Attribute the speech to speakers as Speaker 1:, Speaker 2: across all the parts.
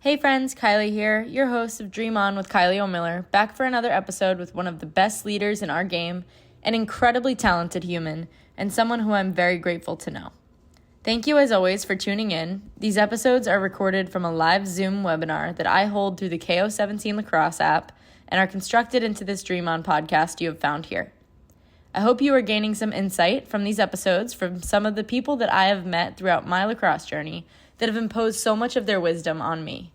Speaker 1: Hey friends, Kylie here, your host of DreamOn with Kylie and Mira, back for another episode with one of the best leaders in our game, an incredibly talented human, and someone who I'm very grateful to know. Thank you as always for tuning in. These episodes are recorded from a live Zoom webinar that I hold through the KO17 Lacrosse app and are constructed into this DreamOn podcast you have found here. I hope you are gaining some insight from these episodes from some of the people that I have met throughout my lacrosse journey that have imposed so much of their wisdom on me.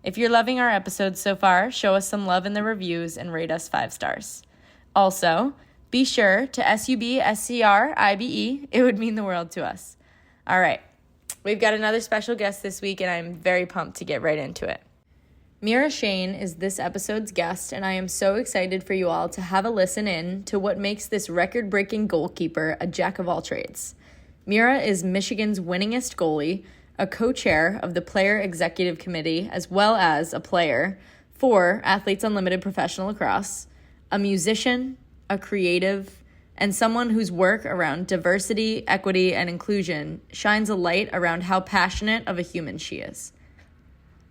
Speaker 1: If you're loving our episodes so far, show us some love in the reviews and rate us 5 stars. Also, be sure to SUBSCRIBE. It would mean the world to us. All right, we've got another special guest this week, and I'm very pumped to get right into it. Mira Shane is this episode's guest, and I am so excited for you all to have a listen in to what makes this record-breaking goalkeeper a jack of all trades. Mira is Michigan's winningest goalie, a co-chair of the Player Executive Committee, as well as a player for Athletes Unlimited Professional Lacrosse, a musician, a creative, and someone whose work around diversity, equity, and inclusion shines a light around how passionate of a human she is.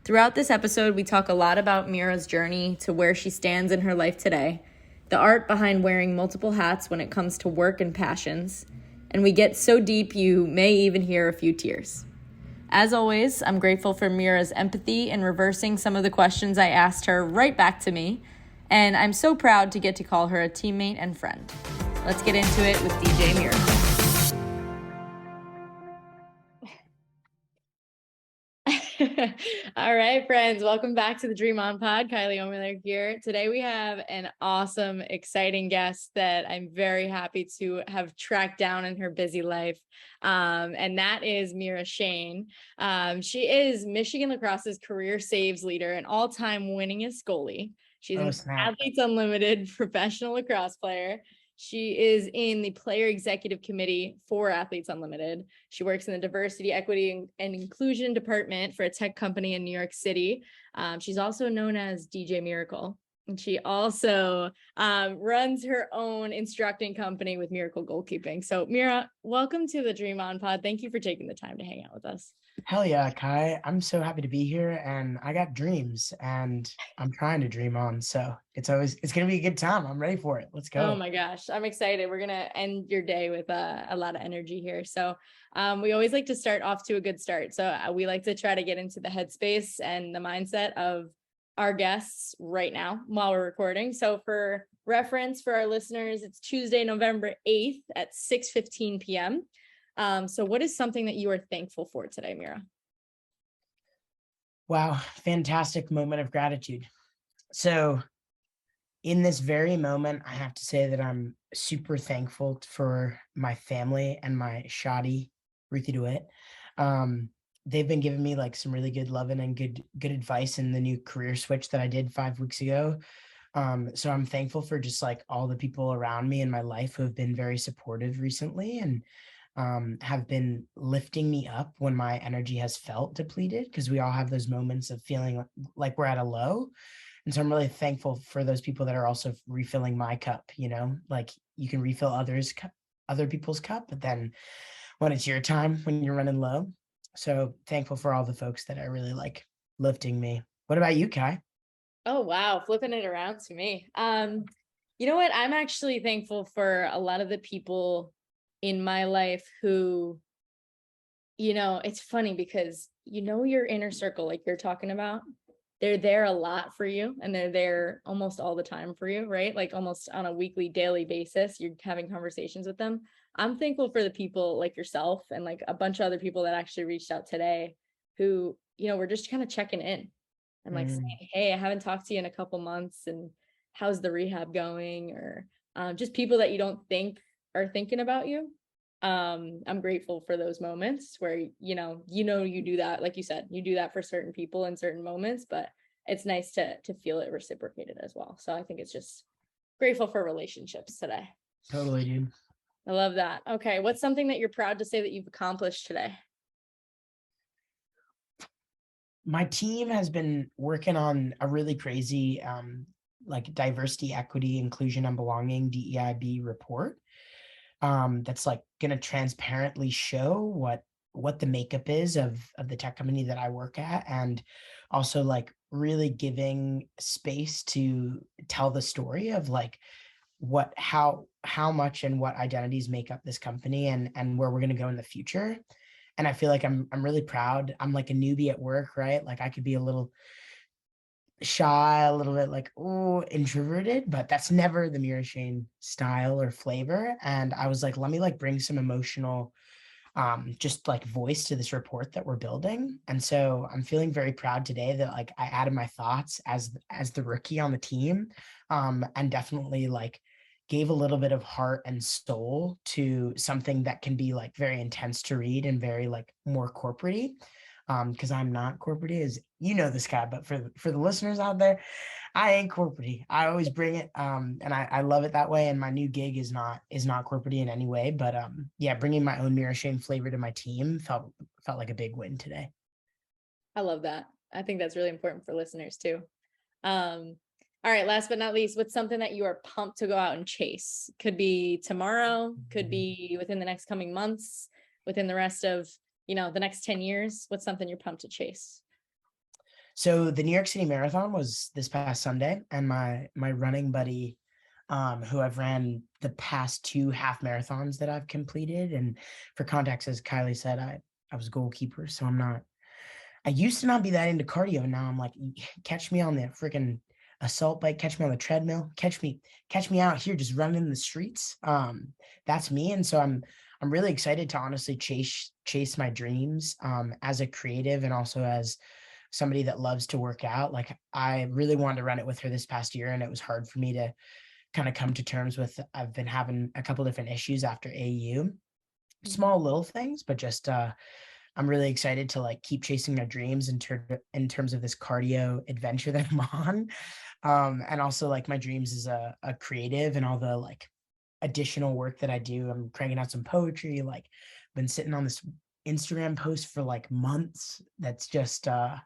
Speaker 1: Throughout this episode, we talk a lot about Mira's journey to where she stands in her life today, the art behind wearing multiple hats when it comes to work and passions, and we get so deep you may even hear a few tears. As always, I'm grateful for Mira's empathy in reversing some of the questions I asked her right back to me, and I'm so proud to get to call her a teammate and friend. Let's get into it with DJ Mira. All right, friends, welcome back to the DreamOn pod. Kylie and Mira here. Today we have an awesome, exciting guest that I'm very happy to have tracked down in her busy life, and that is Mira Shane. She is Michigan Lacrosse's career saves leader and all-time winningest goalie. She's an Athletes Unlimited professional lacrosse player. She is in the Player Executive Committee for Athletes Unlimited. She works in the Diversity, Equity, and Inclusion Department for a tech company in New York City. She's also known as DJ Miracle. And she also runs her own instructing company with Miracle Goalkeeping. So Mira, welcome to the DreamOn pod. Thank you for taking the time to hang out with us.
Speaker 2: Hell yeah, Kai. I'm so happy to be here, and I got dreams and I'm trying to dream on. So it's going to be a good time. I'm ready for it. Let's go.
Speaker 1: Oh my gosh. I'm excited. We're going to end your day with a lot of energy here. So we always like to start off to a good start. So we like to try to get into the headspace and the mindset of our guests right now while we're recording. So for reference for our listeners, it's Tuesday, November 8th at 6:15 p.m. So what is something that you are thankful for today, Mira?
Speaker 2: Wow. Fantastic moment of gratitude. So in this very moment, I have to say that I'm super thankful for my family and my shoddy, Ruthie DeWitt. They've been giving me like some really good loving and good advice in the new career switch that I did 5 weeks ago. So I'm thankful for just like all the people around me in my life who have been very supportive recently and have been lifting me up when my energy has felt depleted, because we all have those moments of feeling like we're at a low. And so I'm really thankful for those people that are also refilling my cup, like you can refill other people's cup, but then when it's your time, when you're running low. So thankful for all the folks that are really like lifting me. What about you, Kai?
Speaker 1: Oh, wow. Flipping it around to me. You know what? I'm actually thankful for a lot of the people in my life who, it's funny because, your inner circle, like you're talking about, they're there a lot for you and they're there almost all the time for you, right? Like almost on a weekly, daily basis, you're having conversations with them. I'm thankful for the people like yourself and like a bunch of other people that actually reached out today who, we're just kind of checking in and like saying, hey, I haven't talked to you in a couple months and how's the rehab going? Or just people that you don't think are thinking about you. I'm grateful for those moments where, you do that, like you said, you do that for certain people in certain moments, but it's nice to feel it reciprocated as well. So I think it's just grateful for relationships today.
Speaker 2: Totally, dude.
Speaker 1: I love that. Okay. What's something that you're proud to say that you've accomplished today?
Speaker 2: My team has been working on a really crazy, like diversity, equity, inclusion, and belonging DEIB report. That's like going to transparently show what what the makeup is of the tech company that I work at, and also like really giving space to tell the story of like what how much and what identities make up this company, and where we're going to go in the future. And I feel like I'm really proud. I'm like a newbie at work, right? Like I could be a little shy, a little bit like, oh, introverted, but that's never the Mira Shane style or flavor. And I was like, let me like bring some emotional just like voice to this report that we're building. And so I'm feeling very proud today that like I added my thoughts as the rookie on the team, and definitely like gave a little bit of heart and soul to something that can be like very intense to read and very like more corporate-y. Because I'm not corporate-y, as you know this guy, but for the listeners out there, I ain't corporate-y. I always bring it, and I love it that way. And my new gig is not corporate-y in any way, but yeah, bringing my own Mira Shane flavor to my team felt like a big win today.
Speaker 1: I love that. I think that's really important for listeners too. All right, last but not least, what's something that you are pumped to go out and chase? Could be tomorrow, could be within the next coming months, within the rest of, the next 10 years. What's something you're pumped to chase?
Speaker 2: So the New York City Marathon was this past Sunday, and my running buddy, who I've ran the past 2 half marathons that I've completed, and for context, as Kylie said, I was goalkeeper, so I used to not be that into cardio. Now I'm like, catch me on the freaking assault bike, catch me on the treadmill, catch me out here just running in the streets. That's me. And so I'm really excited to honestly chase my dreams, as a creative and also as somebody that loves to work out. Like I really wanted to run it with her this past year, and it was hard for me to kind of come to terms with. I've been having a couple different issues after AU, small little things, but just I'm really excited to like keep chasing my dreams in terms of this cardio adventure that I'm on. And also like my dreams as a creative and all the like additional work that I do. I'm cranking out some poetry, like been sitting on this Instagram post for like months. That's just
Speaker 1: I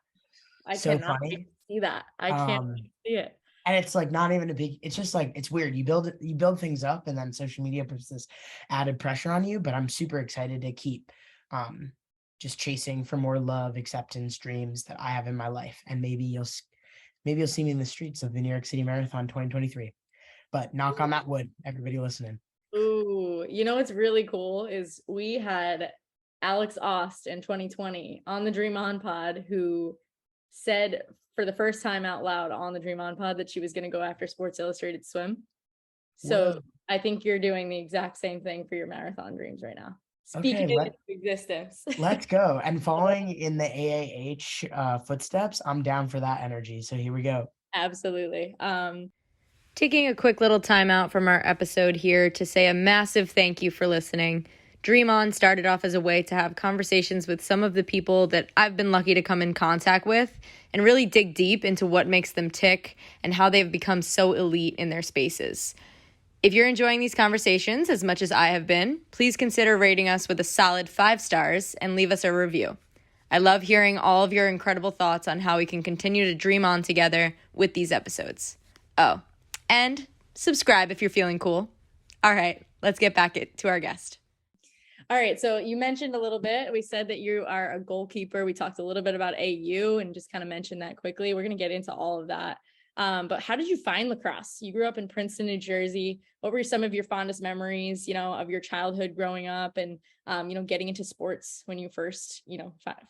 Speaker 2: so
Speaker 1: cannot wait
Speaker 2: funny.
Speaker 1: to see that. I can't
Speaker 2: Um,
Speaker 1: wait to see it.
Speaker 2: and it's like not even a big, it's just like it's weird. You build things up, and then social media puts this added pressure on you. But I'm super excited to keep um just chasing for more love, acceptance, dreams that I have in my life. And maybe you'll see me in the streets of the New York City Marathon 2023. But knock on that wood, everybody listening.
Speaker 1: Ooh, what's really cool is we had Alex Ost in 2020 on the DreamOn pod, who said for the first time out loud on the DreamOn pod that she was going to go after Sports Illustrated Swim. So
Speaker 2: Whoa.
Speaker 1: I think you're doing the exact same thing for your marathon dreams right now.
Speaker 2: Okay,
Speaker 1: Speaking it into existence.
Speaker 2: let's go. And following in the AAH footsteps, I'm down for that energy. So here we go.
Speaker 1: Absolutely. Taking a quick little time out from our episode here to say a massive thank you for listening. DreamOn started off as a way to have conversations with some of the people that I've been lucky to come in contact with and really dig deep into what makes them tick and how they've become so elite in their spaces. If you're enjoying these conversations as much as I have been, please consider rating us with a solid 5 stars and leave us a review. I love hearing all of your incredible thoughts on how we can continue to dream on together with these episodes. Oh, and subscribe if you're feeling cool. All right, let's get back to our guest. All right, so you mentioned a little bit. We said that you are a goalkeeper. We talked a little bit about AU and just kind of mentioned that quickly. We're going to get into all of that. But how did you find lacrosse? You grew up in Princeton, New Jersey. What were some of your fondest memories, of your childhood growing up and, getting into sports when you first,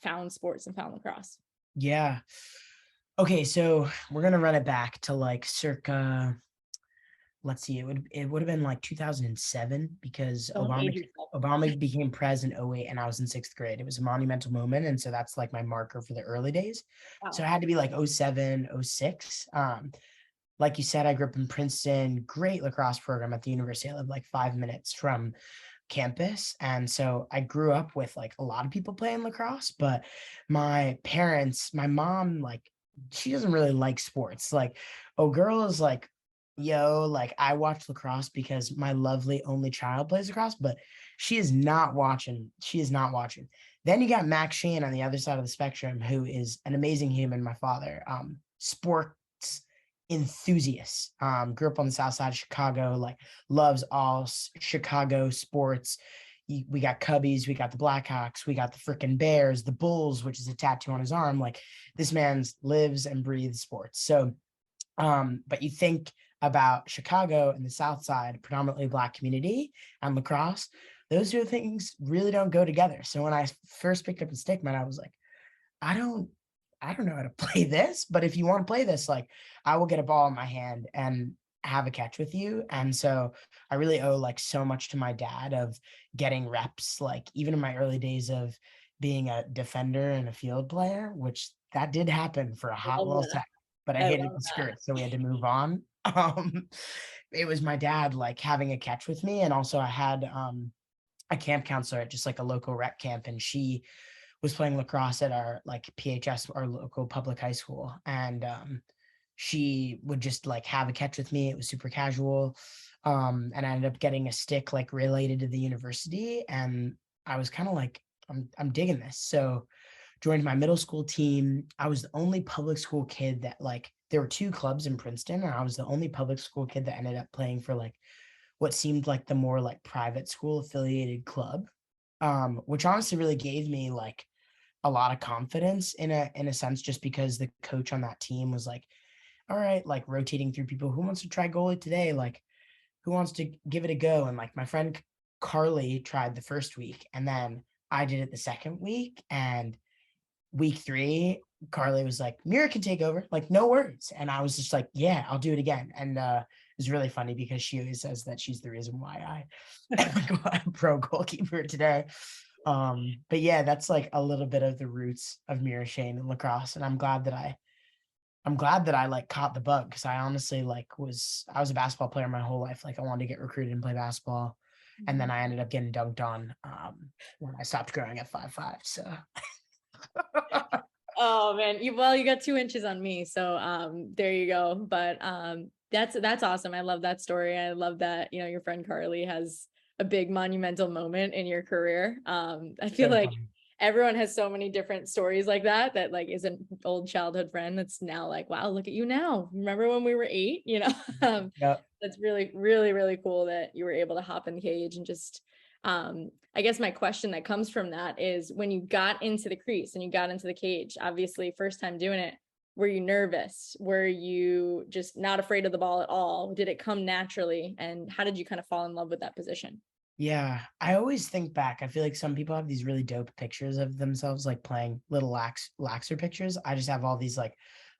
Speaker 1: found sports and found lacrosse?
Speaker 2: Yeah. Okay, so we're gonna run it back to like circa, let's see, it would have been like 2007, because
Speaker 1: Don't age yourself.
Speaker 2: Obama became president in 08 and I was in 6th grade. It was a monumental moment, and so that's like my marker for the early days. So it
Speaker 1: Wow.
Speaker 2: had to be like 07, 06. Like you said, I grew up in Princeton, great lacrosse program at the university. I lived like 5 minutes from campus. And so I grew up with like a lot of people playing lacrosse, but my parents, my mom, like, she doesn't really like sports. Like, oh, girl is like, yo, like I watch lacrosse because my lovely only child plays lacrosse, but she is not watching. She is not watching. Then you got Max Shane on the other side of the spectrum, who is an amazing human, my father, sports enthusiast, grew up on the south side of Chicago, like loves all Chicago sports, we got Cubbies, we got the Blackhawks, we got the freaking Bears, the Bulls, which is a tattoo on his arm. Like this man's lives and breathes sports. So, but you think about Chicago and the South Side, predominantly Black community and lacrosse, those two things really don't go together. So when I first picked up a stick, man, I was like, I don't know how to play this, but if you want to play this, like I will get a ball in my hand and have a catch with you. And so I really owe like so much to my dad of getting reps, like even in my early days of being a defender and a field player, which that did happen for a hot
Speaker 1: Love
Speaker 2: little
Speaker 1: that.
Speaker 2: sec, but I
Speaker 1: I
Speaker 2: hated
Speaker 1: love
Speaker 2: the
Speaker 1: that.
Speaker 2: skirt, so we had to move on. It was my dad like having a catch with me. And also I had a camp counselor at just like a local rec camp, and she was playing lacrosse at our like PHS, our local public high school. And she would just like have a catch with me. It was super casual. And I ended up getting a stick like related to the university. And I was kind of like, I'm digging this. So joined my middle school team. I was the only public school kid that like, there were two clubs in Princeton, and I was the only public school kid that ended up playing for like what seemed like the more like private school affiliated club, which honestly really gave me like a lot of confidence in a sense, just because the coach on that team was like, all right, like rotating through people, who wants to try goalie today, like who wants to give it a go. And like my friend Carly tried the first week, and then I did it the second week, and week 3 Carly was like, Mira can take over, like no worries. And I was just like, yeah, I'll do it again. And it was really funny because she always says that she's the reason why I'm pro goalkeeper today. But yeah, that's like a little bit of the roots of Mira Shane and lacrosse. And I'm glad that I like caught the bug, because I honestly like I was a basketball player my whole life. Like I wanted to get recruited and play basketball. And then I ended up getting dunked on when I stopped growing at 5'5". So
Speaker 1: Oh man, you got 2 inches on me, so there you go. But that's awesome. I love that story. I love that, you know, your friend Carly has a big monumental moment in your career. I feel
Speaker 2: so
Speaker 1: like
Speaker 2: funny.
Speaker 1: everyone has so many different stories like that like is an old childhood friend that's now like, wow, look at you now. Remember when we were 8, you know?
Speaker 2: Yeah.
Speaker 1: That's really, really, really cool that you were able to hop in the cage and just I guess my question that comes from that is, when you got into the crease and you got into the cage, obviously first time doing it, were you nervous? Were you just not afraid of the ball at all? Did it come naturally? And how did you kind of fall in love with that position?
Speaker 2: Yeah, I always think back. I feel like some people have these really dope pictures of themselves, like playing little laxer pictures. I just have all these like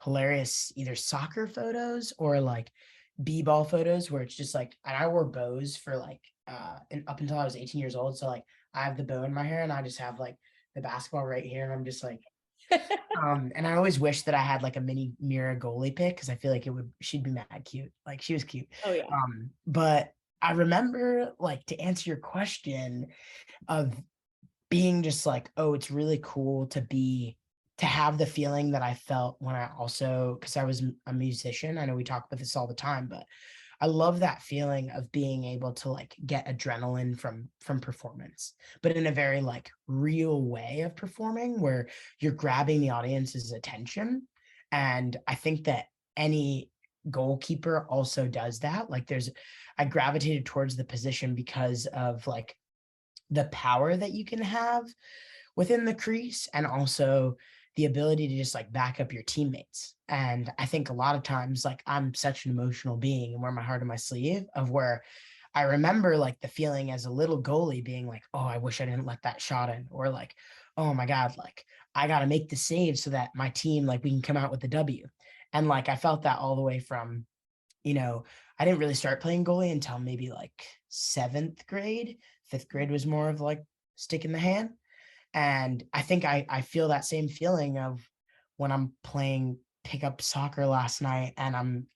Speaker 2: hilarious either soccer photos or like b-ball photos where it's just like, and I wore bows for like and up until I was 18 years old. So like I have the bow in my hair, and I just have like the basketball right here, and I'm just like, and I always wish that I had like a mini Mira goalie pick, because I feel like she'd be mad cute. Like she was cute.
Speaker 1: Oh yeah.
Speaker 2: But I remember, like, to answer your question of being just like, oh, it's really cool to have the feeling that I felt when I also, because I was a musician. I know we talk about this all the time, but I love that feeling of being able to like get adrenaline from performance, but in a very like real way of performing, where you're grabbing the audience's attention. And I think that any goalkeeper also does that. Like I gravitated towards the position because of like the power that you can have within the crease, and also the ability to just like back up your teammates. And I think a lot of times, like I'm such an emotional being and wear my heart on my sleeve, of where I remember like the feeling as a little goalie being like, oh, I wish I didn't let that shot in, or like, oh my God, like I got to make the save so that my team, like we can come out with the W. And like I felt that all the way from, I didn't really start playing goalie until maybe like 7th grade. 5th grade was more of like stick in the hand. And I think I feel that same feeling of when I'm playing pickup soccer last night, and I'm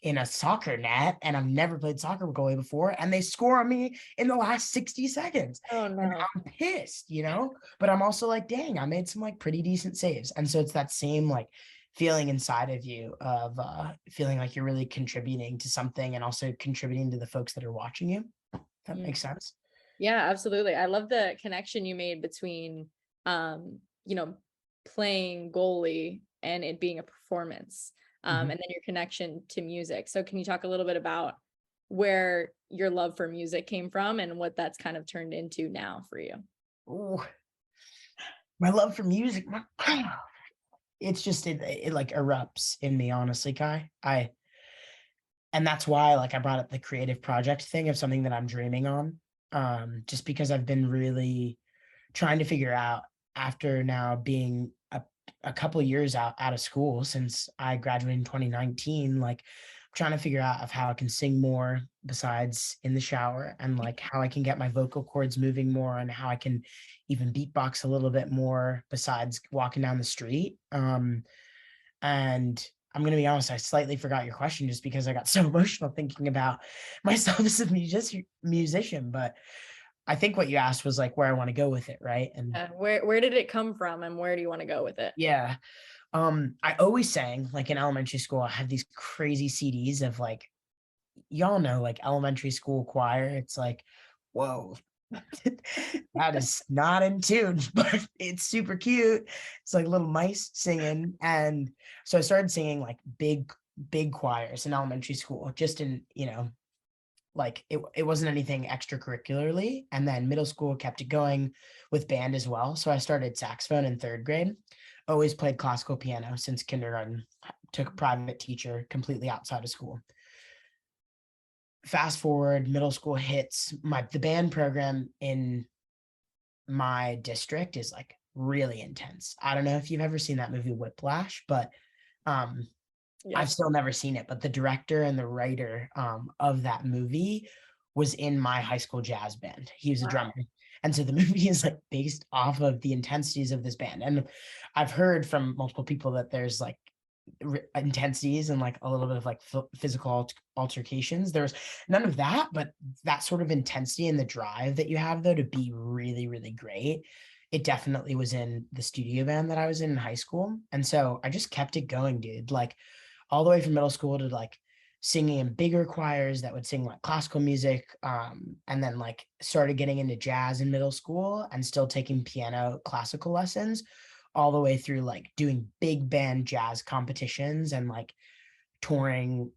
Speaker 2: in a soccer net, and I've never played soccer goalie before, and they score on me in the last 60 seconds.
Speaker 1: Oh
Speaker 2: And
Speaker 1: no.
Speaker 2: I'm pissed, but I'm also like, dang, I made some like pretty decent saves. And so it's that same like feeling inside of you of feeling like you're really contributing to something, and also contributing to the folks that are watching you. That
Speaker 1: Mm.
Speaker 2: makes sense.
Speaker 1: Yeah, absolutely. I love the connection you made between, you know, playing goalie and it being a performance,
Speaker 2: Mhm.
Speaker 1: and then your connection to music. So can you talk a little bit about where your love for music came from and what that's kind of turned into now for you.
Speaker 2: Ooh, my love for music, it's just it like erupts in me, honestly, Kai. And that's why like I brought up the creative project thing of something that I'm dreaming on. Just because I've been really trying to figure out after now being a couple of years out of school since I graduated in 2019, like I'm trying to figure out of how I can sing more besides in the shower, and like how I can get my vocal cords moving more, and how I can even beatbox a little bit more besides walking down the street. And I'm going to be honest, I slightly forgot your question just because I got so emotional thinking about myself as a musician. But I think what you asked was like where I want to go with it, right? And
Speaker 1: where did it come from, and where do you want to go with it?
Speaker 2: yeah, I always sang like in elementary school. I had these crazy CDs of like, y'all know, like elementary school choir. It's like, whoa, that is not in tune, but it's super cute. It's like little mice singing. And so I started singing like big choirs in elementary school, just in, like it wasn't anything extracurricularly. And then middle school kept it going with band as well. So I started saxophone in third grade, always played classical piano since kindergarten, took a private teacher completely outside of school. Fast forward, middle school hits, the band program in my district is like really intense. I don't know if you've ever seen that movie Whiplash, but yes. I've still never seen it. But the director and the writer of that movie was in my high school jazz band. He was a drummer. And so the movie is like based off of the intensities of this band. And I've heard from multiple people that there's like intensities and like a little bit of like physical altercations. There's none of that, but that sort of intensity and the drive that you have though to be really, really great, it definitely was in the studio band that I was in high school. And so I just kept it going, dude, like all the way from middle school to like singing in bigger choirs that would sing like classical music, and then like started getting into jazz in middle school and still taking piano classical lessons, all the way through like doing big band jazz competitions and like touring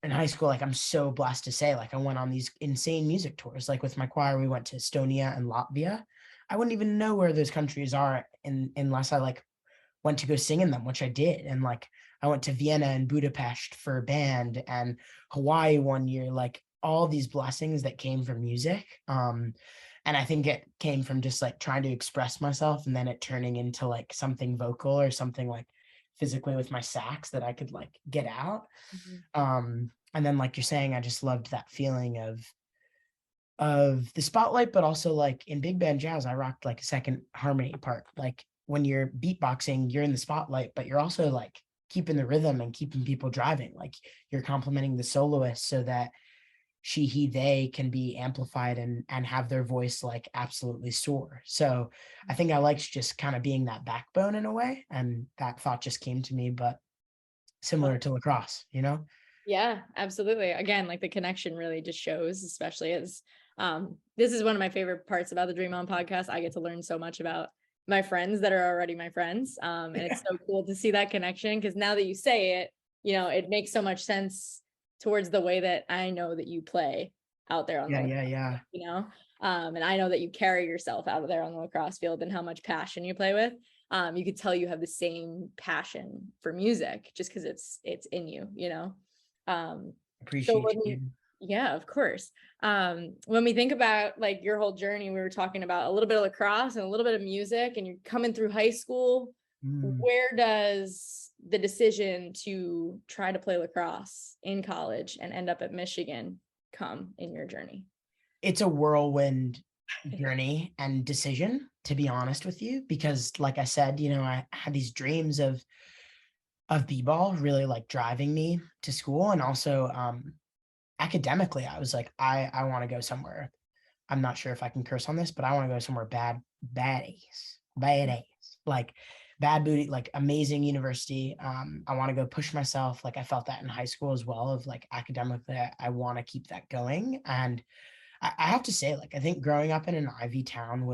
Speaker 2: in high school. Like I'm so blessed to say, like I went on these insane music tours. Like with my choir, we went to Estonia and Latvia. I wouldn't even know where those countries are unless I like went to go sing in them, which I did. And like I went to Vienna and Budapest for a band, and Hawaii one year, like all these blessings that came from music. And I think it came from just like trying to express myself and then it turning into like something vocal or something like physically with my sax that I could like get out. And then like you're saying, I just loved that feeling of the spotlight, but also like in big band jazz, I rocked like a second harmony part. Like when you're beatboxing, you're in the spotlight, but you're also like keeping the rhythm and keeping people driving. Like you're complimenting the soloist so that she, he, they can be amplified and have their voice like absolutely soar. So I think I liked just kind of being that backbone in a way. And that thought just came to me, but similar to lacrosse, you know?
Speaker 1: Yeah, absolutely. Again, like the connection really just shows, especially as this is one of my favorite parts about the DreamOn podcast. I get to learn so much about my friends that are already my friends. And it's so cool to see that connection, because now that you say it, it makes so much sense towards the way that I know that you play out there on the lacrosse, and I know that you carry yourself out of there on the lacrosse field and how much passion you play with. You could tell you have the same passion for music just because it's in you,
Speaker 2: Appreciate you.
Speaker 1: Yeah, of course. When we think about like your whole journey, we were talking about a little bit of lacrosse and a little bit of music, and you're coming through high school. Where does the decision to try to play lacrosse in college and end up at Michigan come in your journey?
Speaker 2: It's a whirlwind journey and decision, to be honest with you, because like I said, I had these dreams of b-ball really like driving me to school. And also academically, I was like, I want to go somewhere. I'm not sure if I can curse on this, but I want to go somewhere bad A's, like bad booty, like amazing university. I want to go push myself. Like I felt that in high school as well, of like academically, I want to keep that going. And I have to say, like, I think growing up in an Ivy town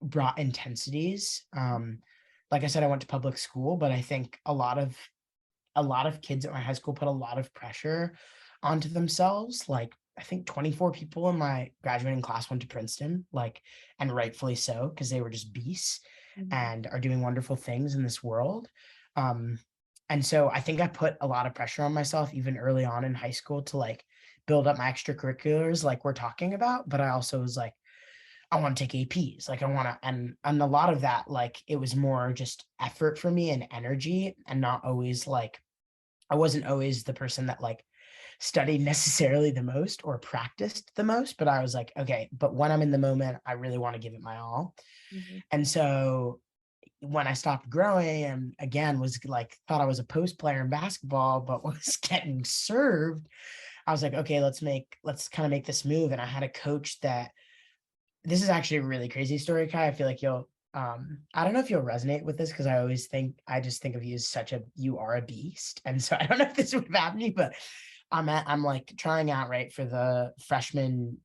Speaker 2: brought intensities. Like I said, I went to public school, but I think a lot of kids at my high school put a lot of pressure onto themselves, like I think 24 people in my graduating class went to Princeton, like, and rightfully so, because they were just beasts and are doing wonderful things in this world. Um, and so I think I put a lot of pressure on myself even early on in high school to like build up my extracurriculars, like we're talking about. But I also was like, I want to take APs. Like I want to, and a lot of that, like it was more just effort for me and energy, and not always like I wasn't always the person that like studied necessarily the most or practiced the most, but I was like, okay, but when I'm in the moment, I really want to give it my all. And so when I stopped growing and again was like thought I was a post player in basketball, but was getting served, I was like, okay, let's kind of make this move. And I had a coach that this is actually a really crazy story, Kai. I feel like you'll I don't know if you'll resonate with this because I just think of you as you are a beast. And so I don't know if this would have happened to you, but I'm like trying out right for the freshman,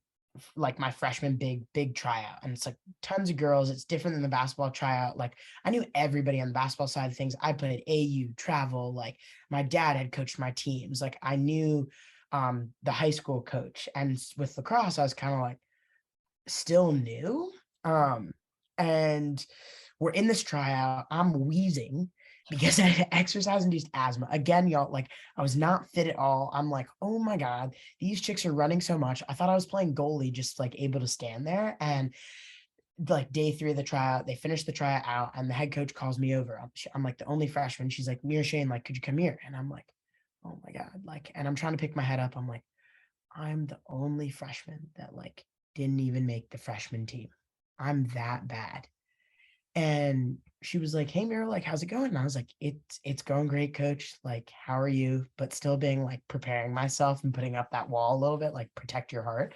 Speaker 2: like my freshman big tryout. And it's like tons of girls. It's different than the basketball tryout. Like I knew everybody on the basketball side of things. I played AU, travel, like my dad had coached my teams. Like I knew the high school coach. And with lacrosse, I was kind of like still new. And we're in this tryout. I'm wheezing because I had exercise-induced asthma. Again, y'all, like I was not fit at all. I'm like, oh my God, these chicks are running so much. I thought I was playing goalie, just like able to stand there. And like day 3 of the tryout, they finished the tryout out, and the head coach calls me over. I'm like the only freshman. She's like, Mira Shane, like, could you come here? And I'm like, oh my God, like, and I'm trying to pick my head up. I'm like, I'm the only freshman that like didn't even make the freshman team. I'm that bad. And she was like, hey Mira, like how's it going? And I was like, it's going great, coach. Like, how are you? But still being like preparing myself and putting up that wall a little bit, like protect your heart.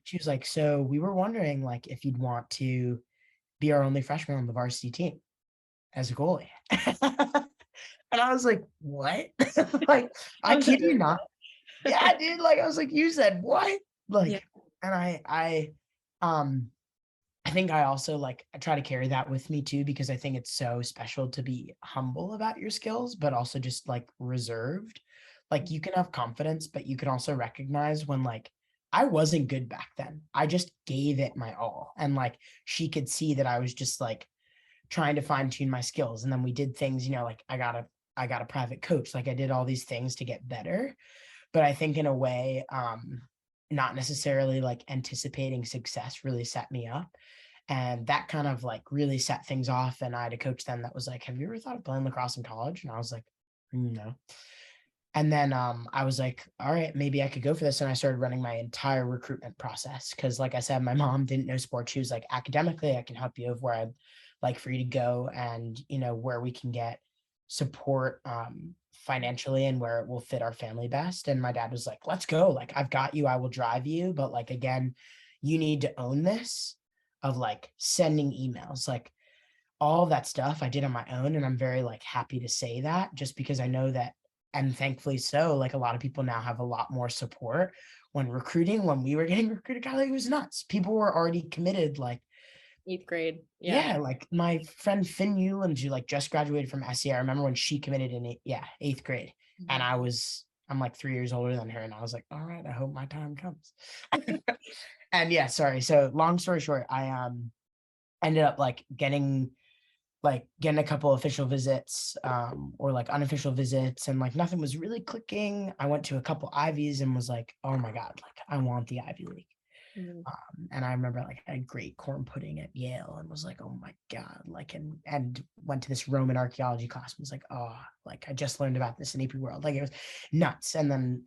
Speaker 2: She was like, so we were wondering like if you'd want to be our only freshman on the varsity team as a goalie. And I was like, what? Like, I kid you not. Yeah, dude. Like, I was like, you said what? Like, and um, I think I also like, I try to carry that with me too, because I think it's so special to be humble about your skills, but also just like reserved. Like, you can have confidence, but you can also recognize when like I wasn't good back then. I just gave it my all. And like, she could see that I was just like trying to fine tune my skills. And then we did things, like I got a private coach. Like I did all these things to get better. But I think in a way, not necessarily like anticipating success really set me up. And that kind of like really set things off. And I had a coach then that was like, have you ever thought of playing lacrosse in college? And I was like, no. And then I was like, all right, maybe I could go for this. And I started running my entire recruitment process. Cause like I said, my mom didn't know sports. She was like, academically, I can help you of where I'd like for you to go and, where we can get support financially and where it will fit our family best. And my dad was like, let's go. Like, I've got you. I will drive you. But like, again, you need to own this of like sending emails, like all that stuff I did on my own. And I'm very like happy to say that just because I know that, and thankfully so, like a lot of people now have a lot more support when recruiting. When we were getting recruited, God, it was nuts. People were already committed, like
Speaker 1: 8th grade.
Speaker 2: yeah, like my friend Finn Newland, who like just graduated from SC. I remember when she committed in 8th grade. And I'm like 3 years older than her. And I was like, all right, I hope my time comes. And yeah, sorry. So long story short, I ended up like getting a couple official visits or like unofficial visits, and like nothing was really clicking. I went to a couple Ivies and was like, oh my God, like I want the Ivy League. And I remember like I had great corn pudding at Yale and was like, oh my God, like, and went to this Roman archaeology class and was like, oh, like I just learned about this in AP World. Like it was nuts. And then,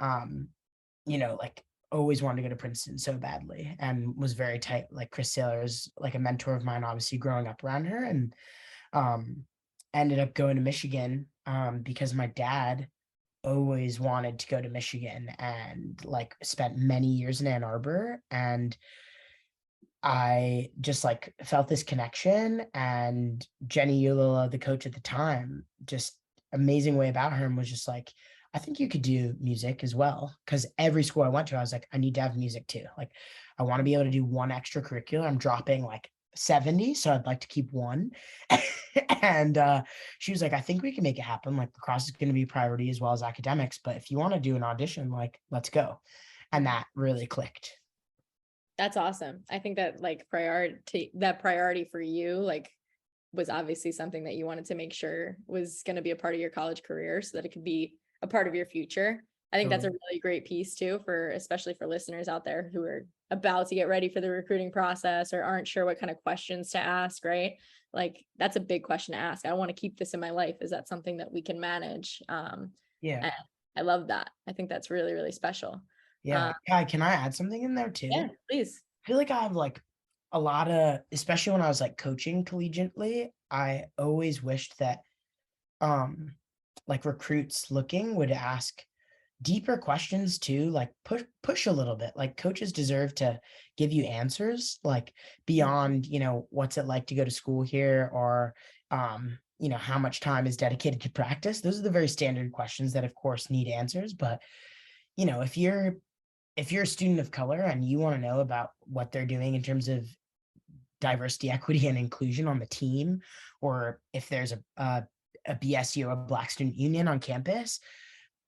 Speaker 2: like always wanted to go to Princeton so badly and was very tight. Like Chris Saylor is like a mentor of mine, obviously growing up around her, and ended up going to Michigan because my dad always wanted to go to Michigan and like spent many years in Ann Arbor. And I just like felt this connection. And Jenny Ulila, the coach at the time, just amazing way about her, and was just like, I think you could do music as well. Cause every school I went to, I was like, I need to have music too. Like, I want to be able to do one extracurricular. I'm dropping like 70. So I'd like to keep one. And she was like, I think we can make it happen. Like lacrosse is going to be a priority as well as academics. But if you want to do an audition, like, let's go. And that really clicked.
Speaker 1: That's awesome. I think that like priority for you, like, was obviously something that you wanted to make sure was going to be a part of your college career so that it could be a part of your future. I think that's a really great piece too, especially for listeners out there who are about to get ready for the recruiting process or aren't sure what kind of questions to ask, right? Like, that's a big question to ask. I want to keep this in my life. Is that something that we can manage?
Speaker 2: Yeah.
Speaker 1: I love that. I think that's really, really special.
Speaker 2: Yeah. Kai, can I add something in there too?
Speaker 1: Yeah, please.
Speaker 2: I feel like I have like a lot of, especially when I was like coaching collegiately, I always wished that like recruits looking would ask deeper questions too, like push a little bit. Like coaches deserve to give you answers like beyond, what's it like to go to school here, or how much time is dedicated to practice. Those are the very standard questions that of course need answers. But if you're a student of color and you want to know about what they're doing in terms of diversity, equity, and inclusion on the team, or if there's a BSU, a Black Student Union on campus,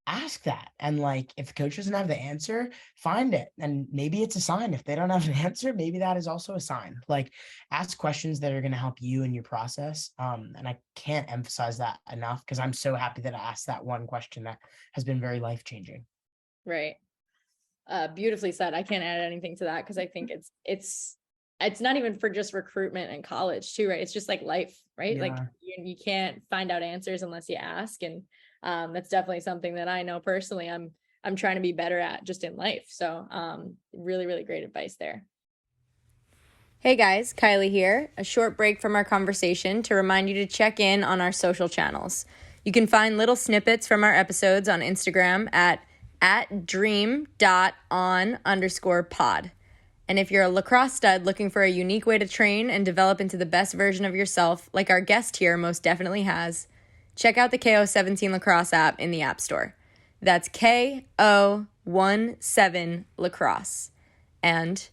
Speaker 2: ask that. And like, if the coach doesn't have the answer, find it. And maybe it's a sign. If they don't have an answer, maybe that is also a sign. Like, ask questions that are going to help you in your process. And I can't emphasize that enough, because I'm so happy that I asked that one question that has been very life-changing.
Speaker 1: Right. Beautifully said. I can't add anything to that, because I think it's not even for just recruitment and college too, right? It's just like life, right?
Speaker 2: Yeah.
Speaker 1: Like you can't find out answers unless you ask. And that's definitely something that I know personally I'm trying to be better at just in life. So really, really great advice there. Hey guys, Kylie here. A short break from our conversation to remind you to check in on our social channels. You can find little snippets from our episodes on Instagram at dream.on_pod. And if you're a lacrosse stud looking for a unique way to train and develop into the best version of yourself, like our guest here most definitely has, check out the KO17 Lacrosse app in the App Store. That's KO17 Lacrosse. And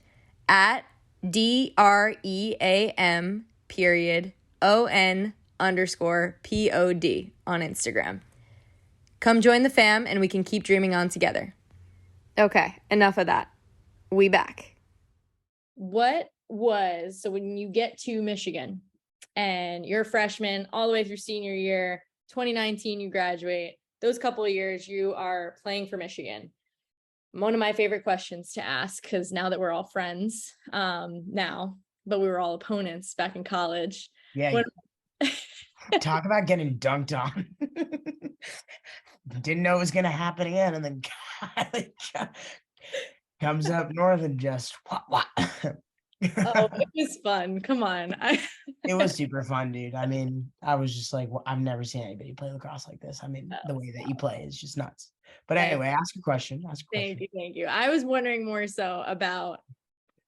Speaker 1: at DREAM_ON_POD on Instagram. Come join the fam and we can keep dreaming on together. Okay, enough of that. We back. So when you get to Michigan and you're a freshman all the way through senior year, 2019, you graduate, those couple of years you are playing for Michigan. One of my favorite questions to ask, because now that we're all friends now, but we were all opponents back in college.
Speaker 2: Yeah. Talk about getting dunked on. Didn't know it was going to happen again. And then Kylie comes up north and just what?
Speaker 1: Oh, it was fun. Come on.
Speaker 2: It was super fun, dude. I mean, I was just like, I've never seen anybody play lacrosse like this. I mean, the way that you play is just nuts. But anyway, ask a question.
Speaker 1: Thank you. I was wondering more so about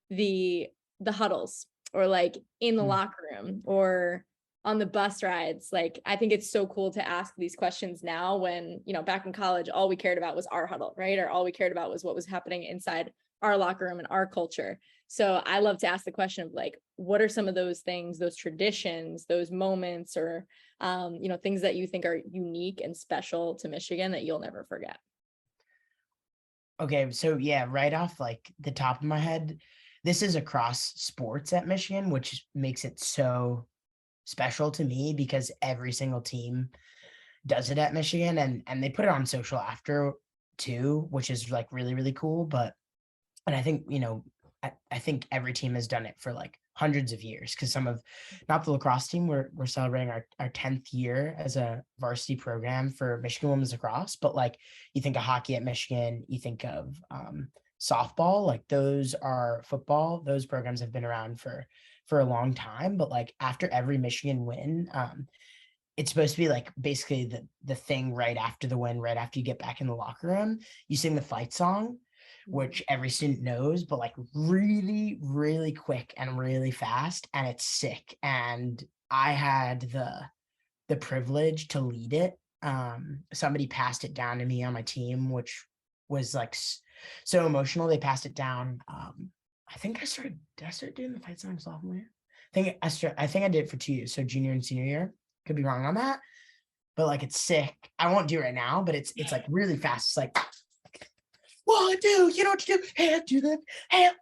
Speaker 1: the huddles, or like in the locker room or on the bus rides. Like, I think it's so cool to ask these questions now when, back in college, all we cared about was our huddle, right? Or all we cared about was what was happening inside our locker room and our culture. So I love to ask the question of like, what are some of those things, those traditions, those moments, or, things that you think are unique and special to Michigan that you'll never forget?
Speaker 2: Okay. So yeah, right off like the top of my head, this is across sports at Michigan, which makes it so special to me, because every single team does it at Michigan, and they put it on social after too, which is like really, really cool. And I think, I think every team has done it for like hundreds of years, because not the lacrosse team, we're celebrating our 10th year as a varsity program for Michigan women's lacrosse. But like, you think of hockey at Michigan, you think of softball, like those are football. Those programs have been around for a long time. But like, after every Michigan win, it's supposed to be like basically the thing right after the win, right after you get back in the locker room, you sing the fight song, which every student knows, but like really, really quick and really fast, and it's sick. And I had the privilege to lead it. Somebody passed it down to me on my team, which was like so emotional. They passed it down. I think did I start doing the fight song sophomore year? I think I did it for 2 years. So junior and senior year. Could be wrong on that, but like, it's sick. I won't do it right now, but it's like really fast. It's like, 1, 2, you know what to do, hand to the hand.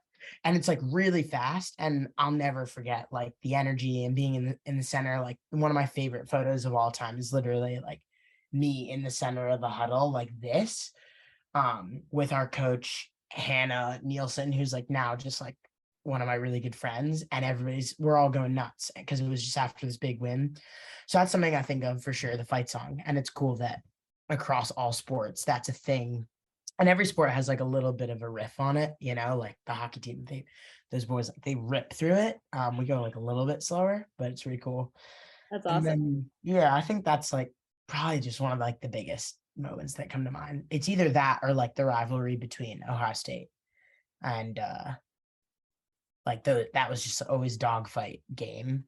Speaker 2: And it's like really fast. And I'll never forget like the energy and being in the center. Like one of my favorite photos of all time is literally like me in the center of the huddle like this, with our coach Hannah Nielsen, who's like now just like one of my really good friends, and we're all going nuts because it was just after this big win. So that's something I think of for sure, the fight song. And it's cool that across all sports that's a thing, and every sport has like a little bit of a riff on it, like the hockey team, those boys, like they rip through it. We go like a little bit slower, but it's really cool.
Speaker 1: That's
Speaker 2: And
Speaker 1: awesome.
Speaker 2: then yeah, I think that's like probably just one of like the biggest moments that come to mind. It's either that or like the rivalry between Ohio State and like that was just always dogfight game.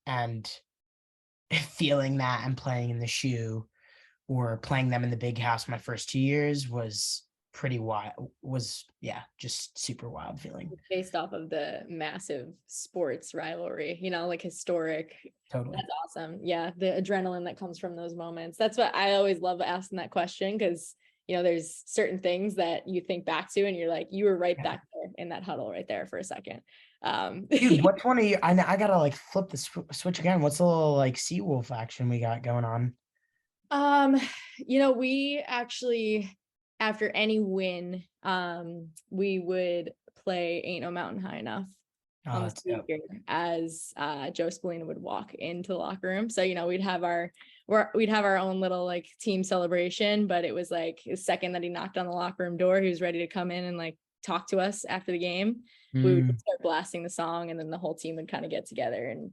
Speaker 2: And feeling that and playing in the shoe or playing them in the big house my first 2 years was pretty wild. Yeah, just super wild feeling.
Speaker 1: Based off of the massive sports rivalry, like historic.
Speaker 2: Totally.
Speaker 1: That's awesome. Yeah, the adrenaline that comes from those moments. That's what I always love asking that question, because there's certain things that you think back to and you're like, you were right back there in that huddle right there for a second.
Speaker 2: Dude, what's one of you? I gotta like flip the switch again. What's the little like Seawolf action we got going on?
Speaker 1: We actually, after any win, we would play Ain't No Mountain High Enough on the speaker as Joe Spallina would walk into the locker room. So, we'd have our own little like team celebration, but it was like the second that he knocked on the locker room door, he was ready to come in and like talk to us after the game. We would start blasting the song, and then the whole team would kind of get together and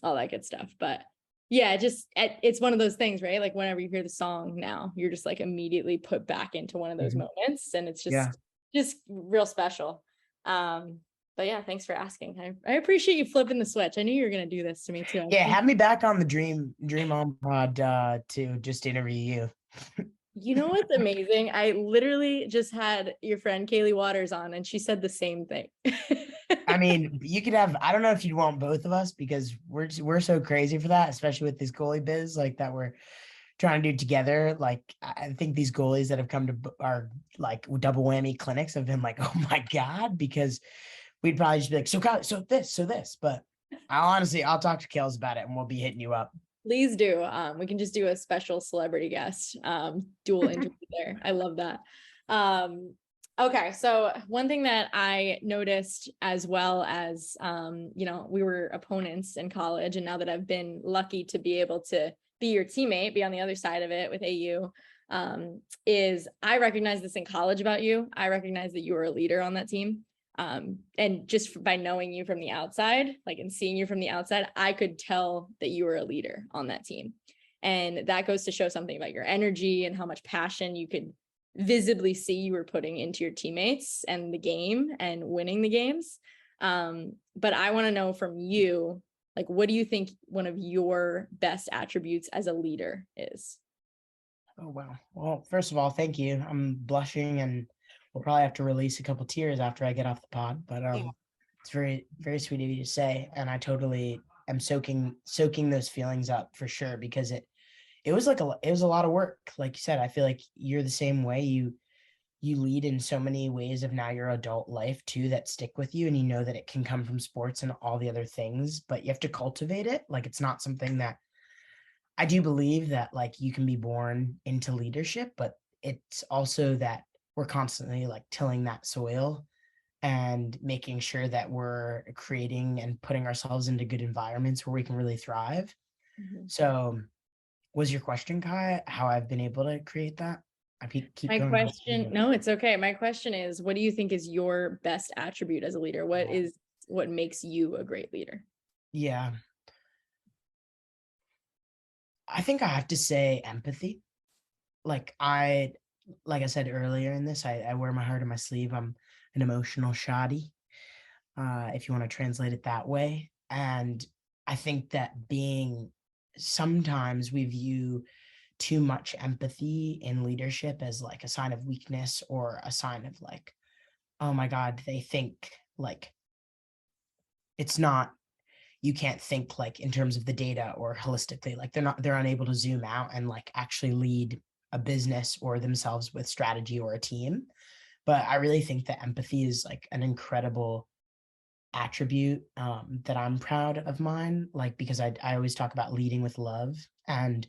Speaker 1: all that good stuff. But yeah, it's one of those things, right? Like whenever you hear the song now, you're just like immediately put back into one of those moments, and it's just real special. But yeah, thanks for asking. I appreciate you flipping the switch. I knew you were gonna do this to me too.
Speaker 2: Yeah, have me back on the DreamOn pod to just interview you.
Speaker 1: You know what's amazing? I literally just had your friend Kaylee Waters on, and she said the same thing.
Speaker 2: I mean, you could have, I don't know if you'd want both of us, because we're so crazy for that, especially with this goalie biz like that we're trying to do together. Like, I think these goalies that have come to our like double whammy clinics have been like, oh my God, because we'd probably just be like, so this, but I'll talk to Kels about it and we'll be hitting you up.
Speaker 1: Please do. We can just do a special celebrity guest dual interview there. I love that. Okay, so one thing that I noticed, as well as, we were opponents in college, and now that I've been lucky to be able to be your teammate, be on the other side of it with AU, is I recognize this in college about you. I recognize that you were a leader on that team. And just by knowing you from the outside, like, and seeing you from the outside, I could tell that you were a leader on that team. And that goes to show something about your energy and how much passion you could visibly see you were putting into your teammates and the game and winning the games. But I want to know from you, like, what do you think one of your best attributes as a leader is?
Speaker 2: Oh, wow. Well, first of all, thank you. I'm blushing, and we'll probably have to release a couple tears after I get off the pod, but it's very, very sweet of you to say. And I totally am soaking those feelings up for sure, because it was a lot of work. Like you said, I feel like you're the same way. You lead in so many ways of now your adult life too, that stick with you, and you know that it can come from sports and all the other things, but you have to cultivate it. Like, it's not something that, I do believe that like you can be born into leadership, but it's also that we're constantly like tilling that soil and making sure that we're creating and putting ourselves into good environments where we can really thrive. So was your question, Kai, how I've been able to create that?
Speaker 1: My question, no, it's okay. My question is, what do you think is your best attribute as a leader? What makes you a great leader?
Speaker 2: Yeah. I think I have to say empathy. Like I said earlier in this, I wear my heart on my sleeve. I'm an emotional shoddy, if you want to translate it that way. And I think that sometimes we view too much empathy in leadership as like a sign of weakness, or a sign of like, oh my God, they think like it's not, you can't think like in terms of the data or holistically, like they're unable to zoom out and like actually lead a business or themselves with strategy or a team. But I really think that empathy is like an incredible attribute that I'm proud of mine, like because I always talk about leading with love, and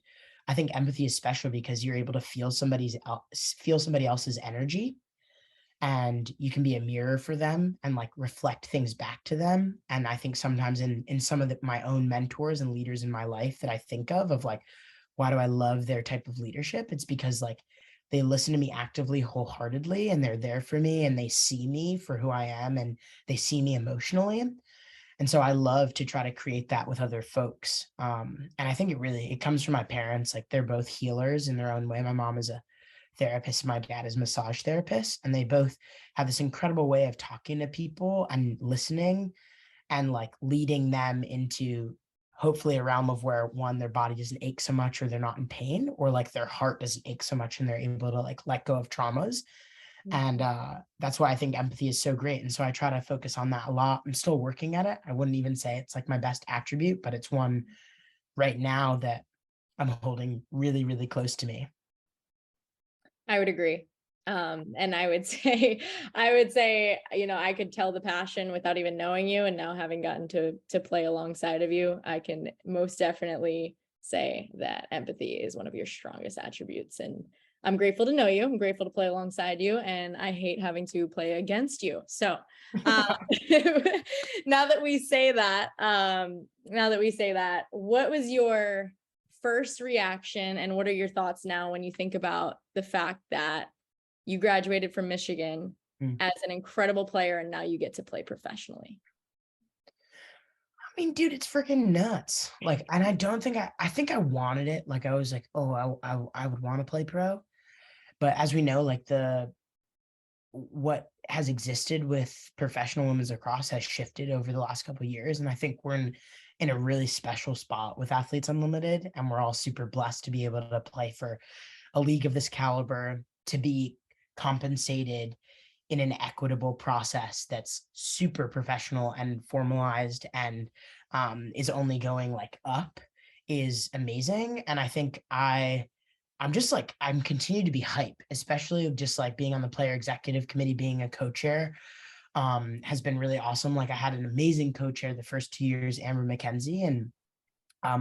Speaker 2: I think empathy is special because you're able to feel somebody else's energy, and you can be a mirror for them and like reflect things back to them. And I think sometimes in some of my own mentors and leaders in my life that I think of like, why do I love their type of leadership? It's because like they listen to me actively, wholeheartedly, and they're there for me, and they see me for who I am, and they see me emotionally. And so I love to try to create that with other folks. And I think it comes from my parents. Like they're both healers in their own way. My mom is a therapist, my dad is a massage therapist, and they both have this incredible way of talking to people and listening and like leading them into hopefully a realm of where one, their body doesn't ache so much, or they're not in pain, or like their heart doesn't ache so much and they're able to like let go of traumas. And that's why I think empathy is so great. And so I try to focus on that a lot. I'm still working at it. I wouldn't even say it's like my best attribute, but it's one right now that I'm holding really, really close to me.
Speaker 1: I would agree. And I would say, I could tell the passion without even knowing you. And now having gotten to play alongside of you, I can most definitely say that empathy is one of your strongest attributes. And I'm grateful to know you. I'm grateful to play alongside you. And I hate having to play against you. So now that we say that, what was your first reaction, and what are your thoughts now when you think about the fact that you graduated from Michigan as an incredible player and now you get to play professionally?
Speaker 2: I mean, dude, it's freaking nuts. Like, and I don't think I think I wanted it. Like, I was like, oh, I would want to play pro. But as we know, like what has existed with professional women's lacrosse has shifted over the last couple of years. And I think we're in a really special spot with Athletes Unlimited. And we're all super blessed to be able to play for a league of this caliber, to be compensated in an equitable process that's super professional and formalized, and is only going like up, is amazing. And I think I'm just like, I'm continuing to be hype, especially just like being on the player executive committee, being a co-chair has been really awesome. Like I had an amazing co-chair the first 2 years, Amber McKenzie, and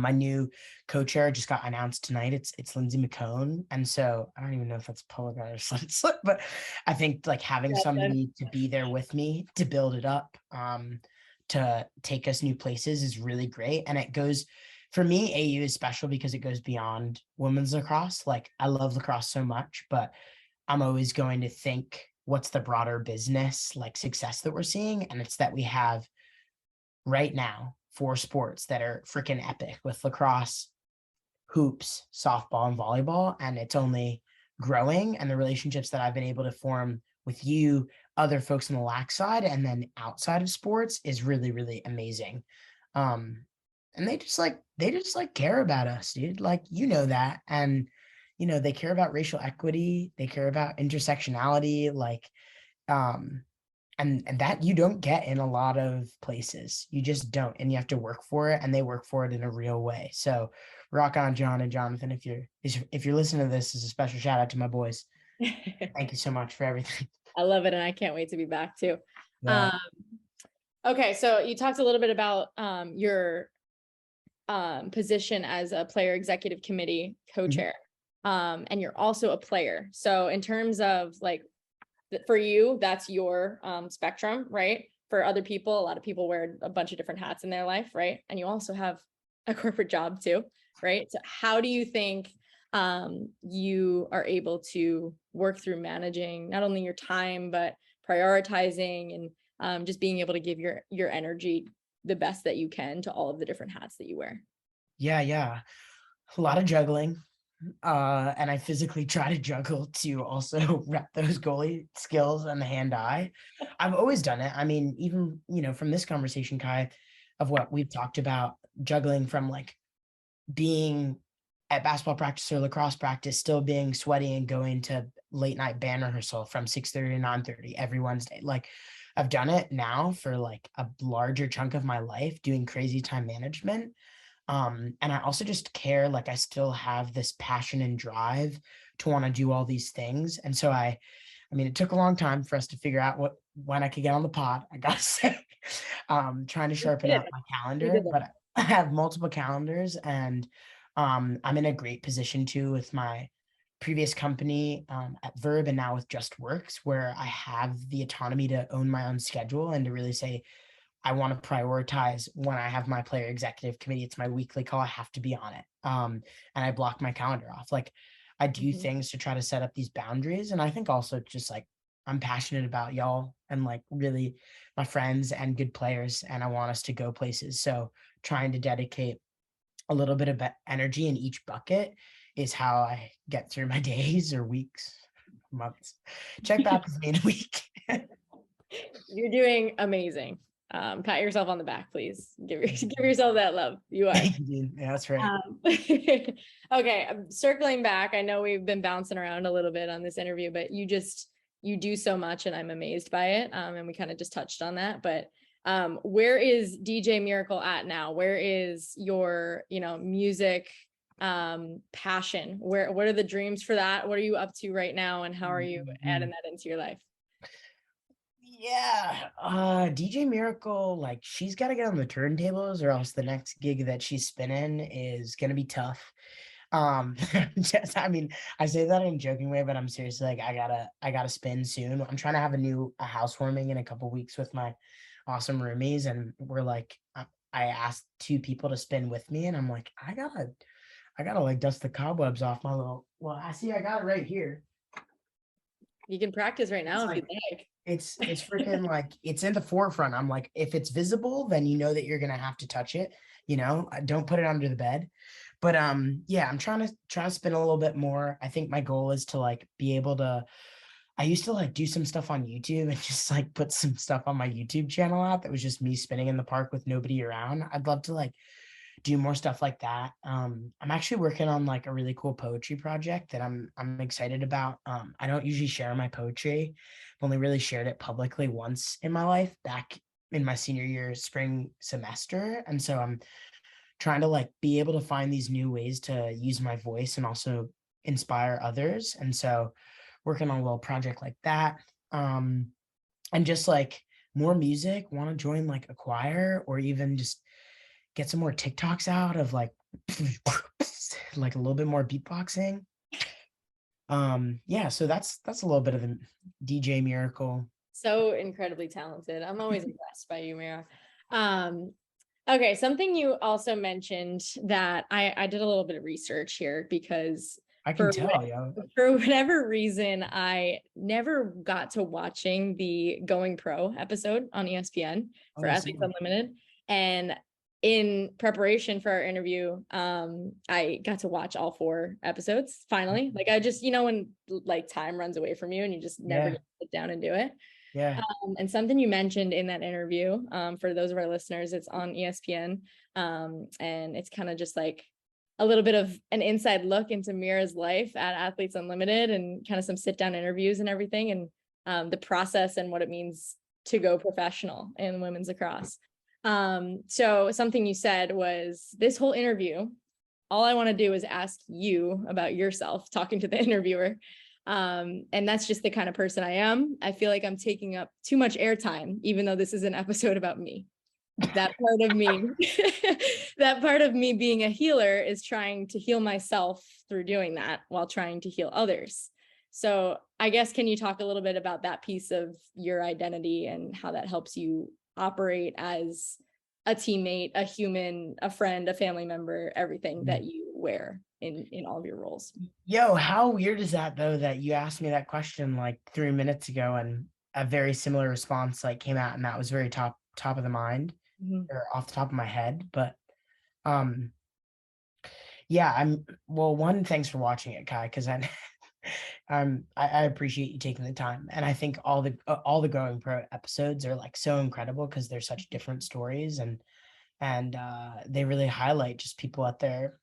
Speaker 2: my new co-chair just got announced tonight. It's Lindsay McCone. And so I don't even know if that's public or slip, but I think like having somebody to be there with me to build it up, to take us new places is really great. And it goes, for me, AU is special because it goes beyond women's lacrosse. Like I love lacrosse so much, but I'm always going to think, what's the broader business like success that we're seeing? And it's that we have right now 4 sports that are freaking epic, with lacrosse, hoops, softball, and volleyball. And it's only growing. And the relationships that I've been able to form with you, other folks on the lac side, and then outside of sports is really, really amazing. And they just like care about us, dude. Like, you know that. And, they care about racial equity. They care about intersectionality. Like, and that you don't get in a lot of places. You just don't, and you have to work for it, and they work for it in a real way. So rock on, John and Jonathan. If you're listening to this, is a special shout out to my boys. Thank you so much for everything.
Speaker 1: I love it, and I can't wait to be back too.
Speaker 2: Yeah.
Speaker 1: Okay, so you talked a little bit about your position as a player executive committee co-chair, and you're also a player. So in terms of like, for you, that's your spectrum, right? For other people, a lot of people wear a bunch of different hats in their life, right? And you also have a corporate job too, right? So how do you think you are able to work through managing not only your time, but prioritizing and just being able to give your energy the best that you can to all of the different hats that you wear?
Speaker 2: Yeah. A lot of juggling. And I physically try to juggle to also rep those goalie skills and the hand-eye. I've always done it. I mean, even, from this conversation, Kai, of what we've talked about, juggling from like being at basketball practice or lacrosse practice, still being sweaty and going to late night band rehearsal from 6:30 to 9:30 every Wednesday. Like I've done it now for like a larger chunk of my life, doing crazy time management. And I also just care, like I still have this passion and drive to want to do all these things. And so I mean, it took a long time for us to figure out when I could get on the pod, I gotta say. Trying to sharpen out my calendar, but I have multiple calendars, and I'm in a great position too with my previous company at Verb and now with Just Works, where I have the autonomy to own my own schedule and to really say, I want to prioritize when I have my player executive committee. It's my weekly call. I have to be on it. And I block my calendar off. Like I do things to try to set up these boundaries. And I think also just like I'm passionate about y'all and like really my friends and good players. And I want us to go places. So trying to dedicate a little bit of energy in each bucket is how I get through my days or weeks, months. Check back with me in a week.
Speaker 3: You're doing amazing. Pat yourself on the back, please. Give yourself that love. You are.
Speaker 2: Yeah, that's right.
Speaker 3: Okay, I'm circling back. I know we've been bouncing around a little bit on this interview, but you do so much and I'm amazed by it. And we kind of just touched on that, but where is DJ Miracle at now? Where is your, music passion? What are the dreams for that? What are you up to right now? And how are you adding that into your life?
Speaker 2: Yeah, DJ Miracle, like she's got to get on the turntables or else the next gig that she's spinning is gonna be tough. I mean, I say that in a joking way, but I'm seriously like I gotta spin soon. I'm trying to have a housewarming in a couple weeks with my awesome roomies, and we're like, I asked 2 people to spin with me, and I'm like, I gotta like dust the cobwebs off my little. Well, I got it right here.
Speaker 3: You can practice right now if you'd like.
Speaker 2: It's freaking like it's in the forefront. I'm like, if it's visible, then you know that you're gonna have to touch it. Don't put it under the bed. But yeah, I'm trying to spin a little bit more. I think my goal is to like be able to. I used to like do some stuff on YouTube and just like put some stuff on my YouTube channel out that was just me spinning in the park with nobody around. I'd love to like do more stuff like that. I'm actually working on like a really cool poetry project that I'm excited about. I don't usually share my poetry. I've only really shared it publicly once in my life back in my senior year spring semester. And so I'm trying to like be able to find these new ways to use my voice and also inspire others. And so working on a little project like that. And just like more music, want to join like a choir or even just get some more TikToks out of like like a little bit more beatboxing. Yeah, so that's a little bit of the DJ Miracle.
Speaker 3: So incredibly talented. I'm always impressed by you, Mira. Okay, something you also mentioned that I did a little bit of research here because
Speaker 2: I can tell,
Speaker 3: for whatever reason, I never got to watching the Going Pro episode on ESPN for Athletes Unlimited. And in preparation for our interview, I got to watch all 4 episodes finally. Like I just, when like time runs away from you and you just never get to sit down and do it.
Speaker 2: Yeah.
Speaker 3: And something you mentioned in that interview, for those of our listeners, it's on ESPN. And it's kind of just like a little bit of an inside look into Mira's life at Athletes Unlimited and kind of some sit down interviews and everything, and the process and what it means to go professional in women's lacrosse. So something you said was this whole interview, all I want to do is ask you about yourself, talking to the interviewer. And that's just the kind of person I am. I feel like I'm taking up too much airtime, even though this is an episode about me. That part of me, that part of me being a healer is trying to heal myself through doing that while trying to heal others. So I guess, can you talk a little bit about that piece of your identity and how that helps you operate as a teammate, a human, a friend, a family member, everything that you wear in all of your roles?
Speaker 2: Yo, how weird is that though, that you asked me that question like 3 minutes ago and a very similar response like came out, and that was very top of the mind or off the top of my head. But yeah, one, thanks for watching it, Kai, because I appreciate you taking the time, and I think all the Going Pro episodes are like so incredible because they're such different stories, and they really highlight just people out there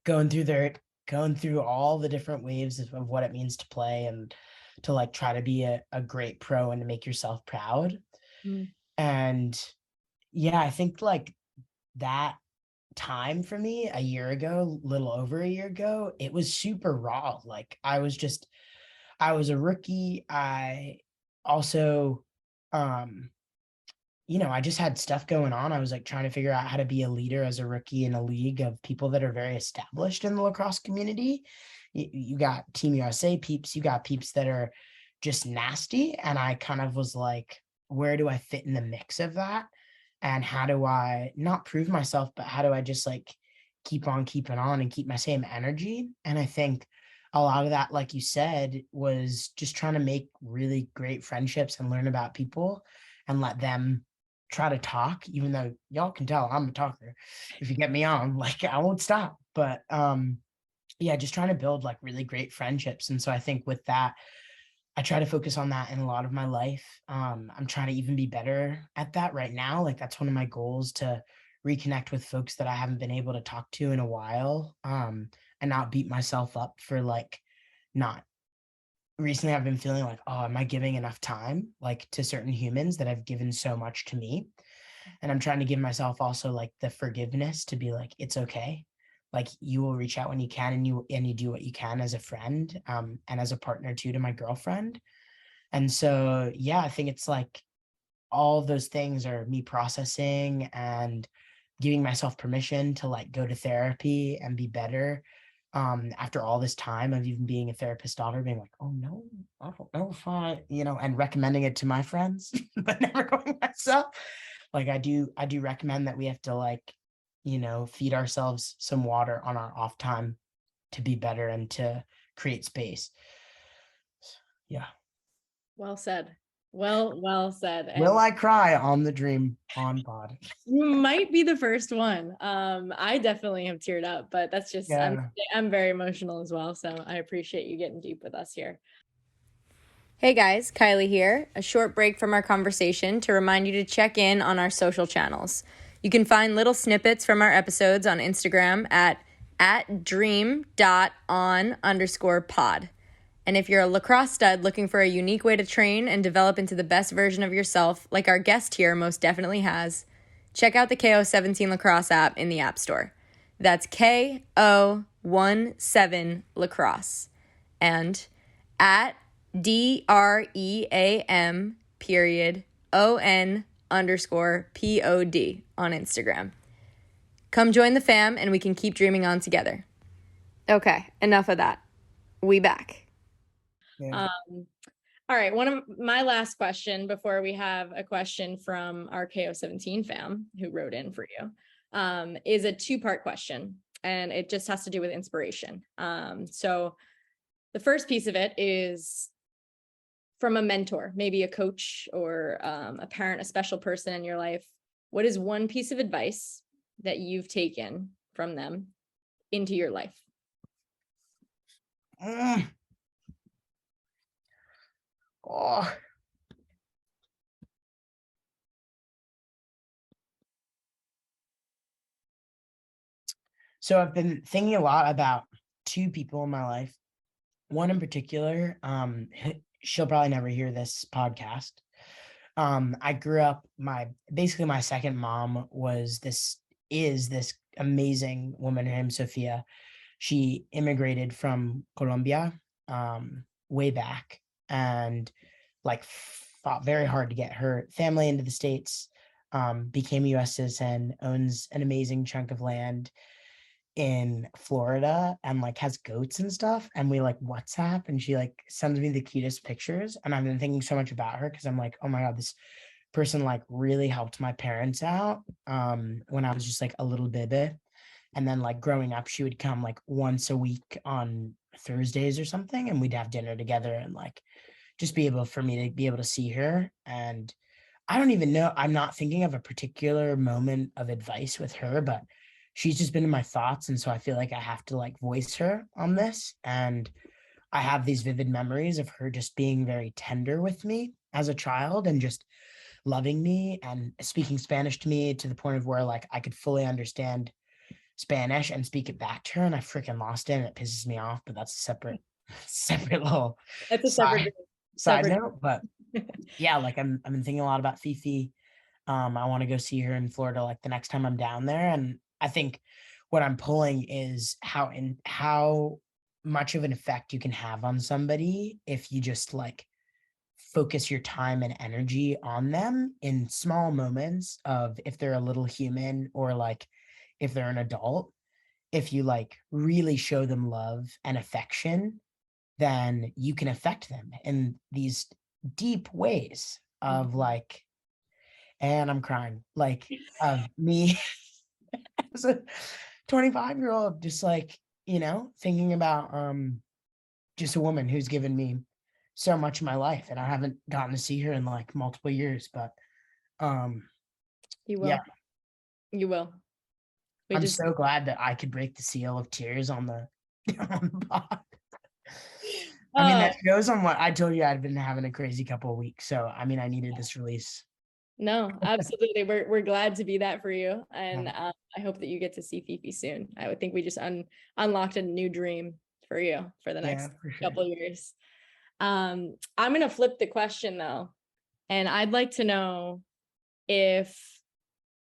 Speaker 2: going through all the different waves of what it means to play and to like try to be a great pro and to make yourself proud. And yeah, I think like that time for me a year ago, little over a year ago, it was super raw. Like I was a rookie. I also, I just had stuff going on. I was like trying to figure out how to be a leader as a rookie in a league of people that are very established in the lacrosse community. You got Team USA peeps, you got peeps that are just nasty. And I kind of was like, where do I fit in the mix of that? And how do I not prove myself, but how do I just like keep on keeping on and keep my same energy? And I think a lot of that, like you said, was just trying to make really great friendships and learn about people and let them try to talk, even though y'all can tell I'm a talker. If you get me on, like I won't stop. But yeah, just trying to build like really great friendships. And so I think with that, I try to focus on that in a lot of my life. I'm trying to even be better at that right now. Like that's one of my goals, to reconnect with folks that I haven't been able to talk to in a while, and not beat myself up for like not. Recently I've been feeling like, oh, am I giving enough time like to certain humans that have given so much to me? And I'm trying to give myself also like the forgiveness to be like, it's okay. Like you will reach out when you can, and you do what you can as a friend, and as a partner too to my girlfriend. And so yeah, I think it's like all of those things are me processing and giving myself permission to like go to therapy and be better, after all this time of even being a therapist daughter, being like, oh no, I don't know if I, and recommending it to my friends, but never going myself. Like I do recommend that we have to like, feed ourselves some water on our off time to be better and to create space. Yeah.
Speaker 3: Well said. Well said. And
Speaker 2: Will I cry on the Dream On pod?
Speaker 3: you might be the first one. I definitely have teared up, but that's just
Speaker 2: Yeah.
Speaker 3: I'm very emotional as well. So I appreciate you getting deep with us here.
Speaker 1: Hey guys, Kylie here. A short break from our conversation to remind you to check in on our social channels. You can find little snippets from our episodes on Instagram at dream.on_pod. And if you're a lacrosse stud looking for a unique way to train and develop into the best version of yourself, like our guest here most definitely has, check out the KO17 Lacrosse app in the App Store. That's KO17 Lacrosse. And at DREAM_ON_POD on Instagram. Come join the fam and we can keep dreaming on together. Okay, enough of that. We back.
Speaker 2: Yeah.
Speaker 3: All right. One of my last question before we have a question from our KO17 fam who wrote in for you, is a two-part question, and it just has to do with inspiration. So the first piece of it is from a mentor, maybe a coach or a parent, a special person in your life. What is one piece of advice that you've taken from them into your life?
Speaker 2: Oh. So I've been thinking a lot about two people in my life. One in particular, she'll probably never hear this podcast. I grew up, basically my second mom is this amazing woman named Sophia. She immigrated from Colombia, way back, and like fought very hard to get her family into the States, became a US citizen, owns an amazing chunk of land in Florida, and like has goats and stuff. And we like WhatsApp, and she like sends me the cutest pictures. And I've been thinking so much about her because I'm like, oh my God, this person like really helped my parents out, when I was just like a little baby. And then like growing up, she would come like once a week on Thursdays or something, and we'd have dinner together and like just be able for me to be able to see her. And I don't even know, I'm not thinking of a particular moment of advice with her, but she's just been in my thoughts. And so I feel like I have to like voice her on this. And I have these vivid memories of her just being very tender with me as a child and just loving me and speaking Spanish to me to the point of where like I could fully understand Spanish and speak it back to her. And I freaking lost it, and it pisses me off, but that's a separate little
Speaker 3: That's a separate
Speaker 2: side note. But yeah, like I've been thinking a lot about Fifi. I want to go see her in Florida like the next time I'm down there. And I think what I'm pulling is how much of an effect you can have on somebody if you just like focus your time and energy on them in small moments of if they're a little human or like if they're an adult. If you like really show them love and affection, then you can affect them in these deep ways of like, and I'm crying, like of me as a 25-year-old, just like, thinking about just a woman who's given me so much of my life, and I haven't gotten to see her in like multiple years, but
Speaker 3: You will.
Speaker 2: yeah,
Speaker 3: You will.
Speaker 2: I'm so glad that I could break the seal of tears on the on the pod. I mean, that shows on what I told you. I'd been having a crazy couple of weeks, so I mean, I needed this release.
Speaker 3: No, absolutely. We're glad to be that for you, and I hope that you get to see Fifi soon. I would think we just unlocked a new dream for you for the next couple of years. I'm gonna flip the question though, and I'd like to know if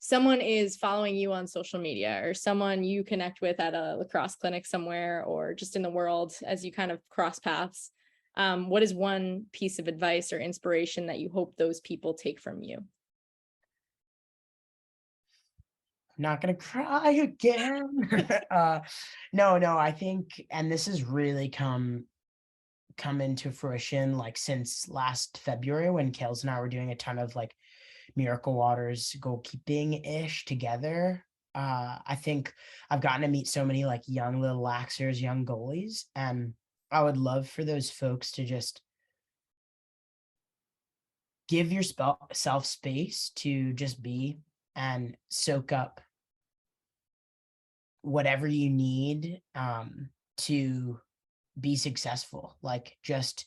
Speaker 3: someone is following you on social media or someone you connect with at a lacrosse clinic somewhere or just in the world as you kind of cross paths. What is one piece of advice or inspiration that you hope those people take from you?
Speaker 2: I'm not gonna cry again. No, I think, and this has really come into fruition like since last February when Kales and I were doing a ton of like Miracle Waters goalkeeping ish together. I think I've gotten to meet so many like young little laxers, young goalies, and I would love for those folks to just give yourself space to just be and soak up whatever you need to be successful. Like just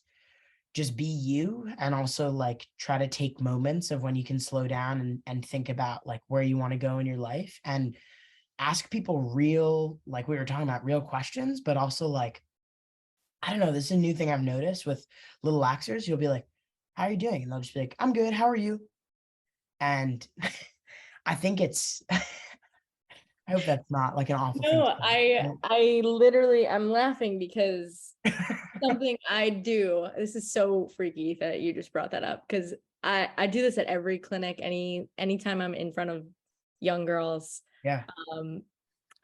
Speaker 2: be you, and also like try to take moments of when you can slow down and think about like where you want to go in your life, and ask people real, like we were talking about, real questions, but also like, I don't know, this is a new thing I've noticed with little laxers. You'll be like, how are you doing? And they'll just be like, I'm good, how are you? And I think it's I hope that's not like an awful thing.
Speaker 3: No, I literally, I'm laughing because something I do, this is so freaky that you just brought that up, because I do this at every clinic, anytime I'm in front of young girls.
Speaker 2: Yeah.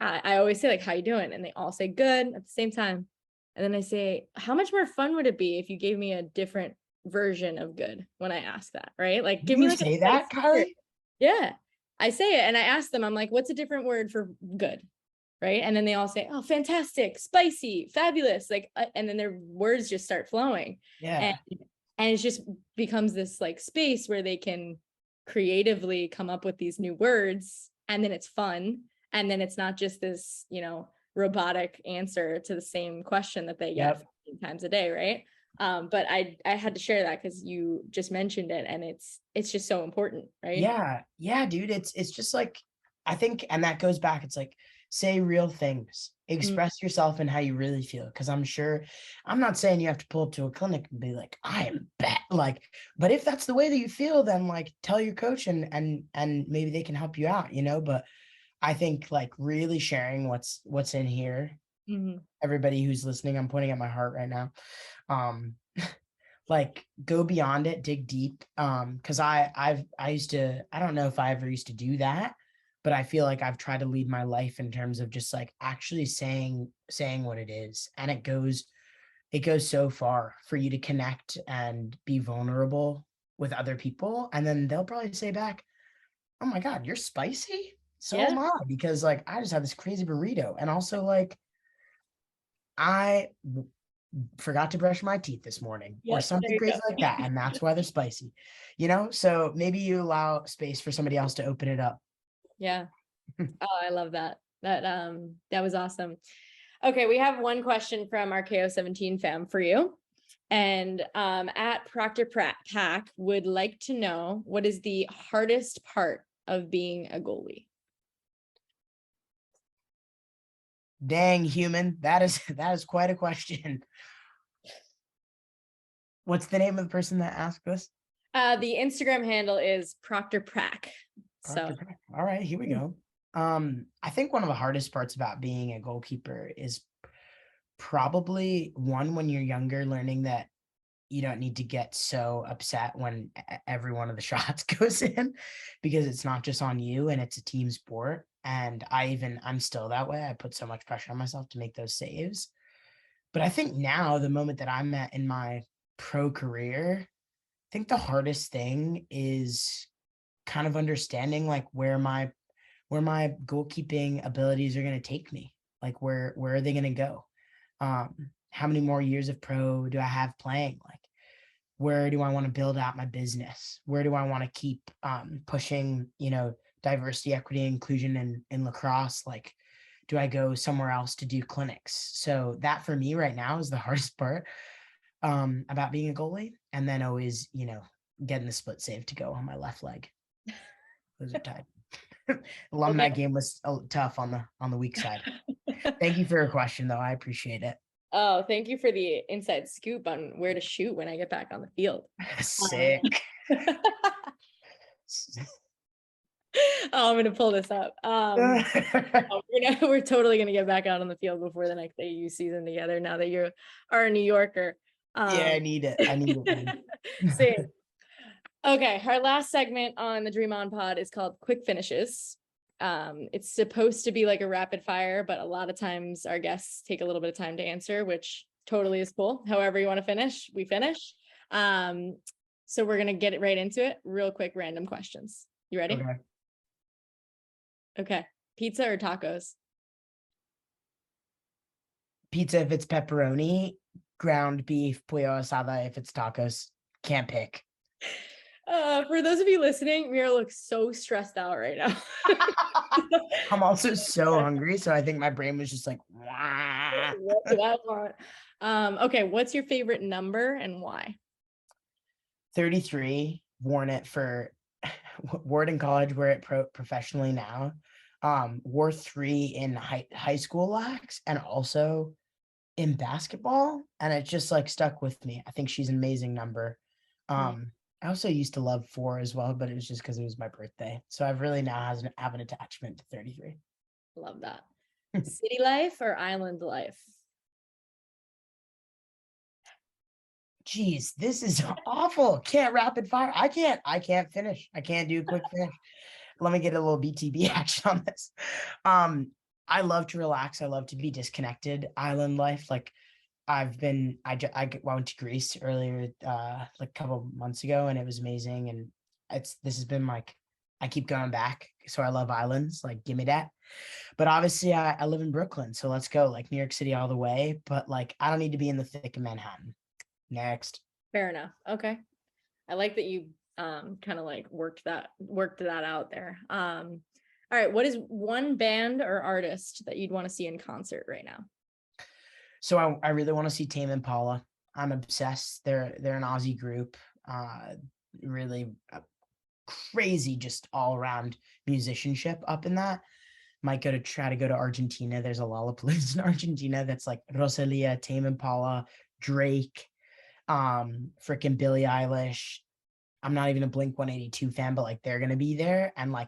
Speaker 3: I always say like, how you doing? And they all say good at the same time. And then I say, how much more fun would it be if you gave me a different version of good when I ask that, right? Like, give me like
Speaker 2: say that, Kylie?
Speaker 3: Yeah, I say it and I ask them, I'm like, what's a different word for good? Right. And then they all say, oh, fantastic, spicy, fabulous. Like, and then their words just start flowing.
Speaker 2: Yeah.
Speaker 3: And it just becomes this like space where they can creatively come up with these new words. And then it's fun. And then it's not just this, robotic answer to the same question that they get 15 times a day. Right. But I had to share that because you just mentioned it, and it's just so important, right?
Speaker 2: Yeah, dude. It's just like, I think, and that goes back, it's like, say real things, express yourself and how you really feel. Because I'm not saying you have to pull up to a clinic and be like, I am bad, like, but if that's the way that you feel, then like tell your coach and maybe they can help you out, but I think like really sharing what's in here. Everybody who's listening, I'm pointing at my heart right now. Like go beyond it, dig deep. Because I used to, I don't know if I ever used to do that, but I feel like I've tried to lead my life in terms of just like actually saying what it is. And it goes so far for you to connect and be vulnerable with other people. And then they'll probably say back, oh my God, you're spicy? So am I, because like I just had this crazy burrito. And also like I forgot to brush my teeth this morning or something crazy like that. And that's why they're spicy, so maybe you allow space for somebody else to open it up.
Speaker 3: Yeah. Oh, I love that. That was awesome. Okay. We have one question from our KO17 fam for you. And at Proctor Pack would like to know, what is the hardest part of being a goalie?
Speaker 2: Dang, human. That is quite a question. What's the name of the person that asked this?
Speaker 3: The Instagram handle is Proctor Prack. So
Speaker 2: all right, here we go. I think one of the hardest parts about being a goalkeeper is probably one when you're younger, learning that you don't need to get so upset when every one of the shots goes in, because it's not just on you and it's a team sport. And I'm still that way. I put so much pressure on myself to make those saves. But I think now, the moment that I'm at in my pro career, I think the hardest thing is kind of understanding like where my goalkeeping abilities are going to take me. Like where are they going to go? How many more years of pro do I have playing? Like where do I want to build out my business? Where do I want to keep pushing, diversity, equity, inclusion in lacrosse? Like, do I go somewhere else to do clinics? So that for me right now is the hardest part about being a goalie. And then always, getting the split save to go on my left leg. Those are tied. Alumni
Speaker 3: Okay.
Speaker 2: game was tough on the weak side. Thank you for your question, though. I appreciate it.
Speaker 3: Oh, thank you for the inside scoop on where to shoot when I get back on the field.
Speaker 2: Sick.
Speaker 3: Oh, I'm gonna pull this up. We're totally gonna get back out on the field before the next AU season together. Now that you are a New Yorker.
Speaker 2: Yeah, I need it.
Speaker 3: Same. Okay, our last segment on the DreamOn pod is called Quick Finishes. It's supposed to be like a rapid fire, but a lot of times our guests take a little bit of time to answer, which totally is cool. However you want to finish, we finish. So we're gonna get it right into it. Real quick, random questions. You ready?
Speaker 2: Okay.
Speaker 3: Okay. Pizza or tacos?
Speaker 2: Pizza if it's pepperoni, ground beef, pollo asada if it's tacos. Can't pick.
Speaker 3: For those of you listening, Mira looks so stressed out right now.
Speaker 2: I'm also so hungry, so I think my brain was just like, wah.
Speaker 3: What do I want? Okay, what's your favorite number and why?
Speaker 2: 33, worn it for word in college, wear it professionally now. Wore 3 in high school lax and also in basketball, and it just like stuck with me. I think she's an amazing number. I also used to love 4 as well, but it was just because it was my birthday. So I've really now have an attachment to 33.
Speaker 3: Love that. City life or island life?
Speaker 2: Geez, this is awful. Can't rapid fire. I can't finish. I can't do a quick finish. Let me get a little BTB action on this. I love to relax. I love to be disconnected. Island life. Like I went to Greece earlier, like a couple months ago, and it was amazing. And this has been like, I keep going back. So I love islands. Like, give me that. But obviously I live in Brooklyn. So let's go like New York City all the way. But like, I don't need to be in the thick of Manhattan. Next.
Speaker 3: Fair enough. Okay. I like that you kind of like worked that out there. All right. What is one band or artist that you'd want to see in concert right now?
Speaker 2: So I really want to see Tame Impala. I'm obsessed. They're an Aussie group. Really crazy, just all around musicianship up in that. Might try to go to Argentina. There's a Lollapalooza in Argentina that's like Rosalia, Tame Impala, Drake, freaking Billie Eilish. I'm not even a Blink-182 fan, but like they're gonna be there, and like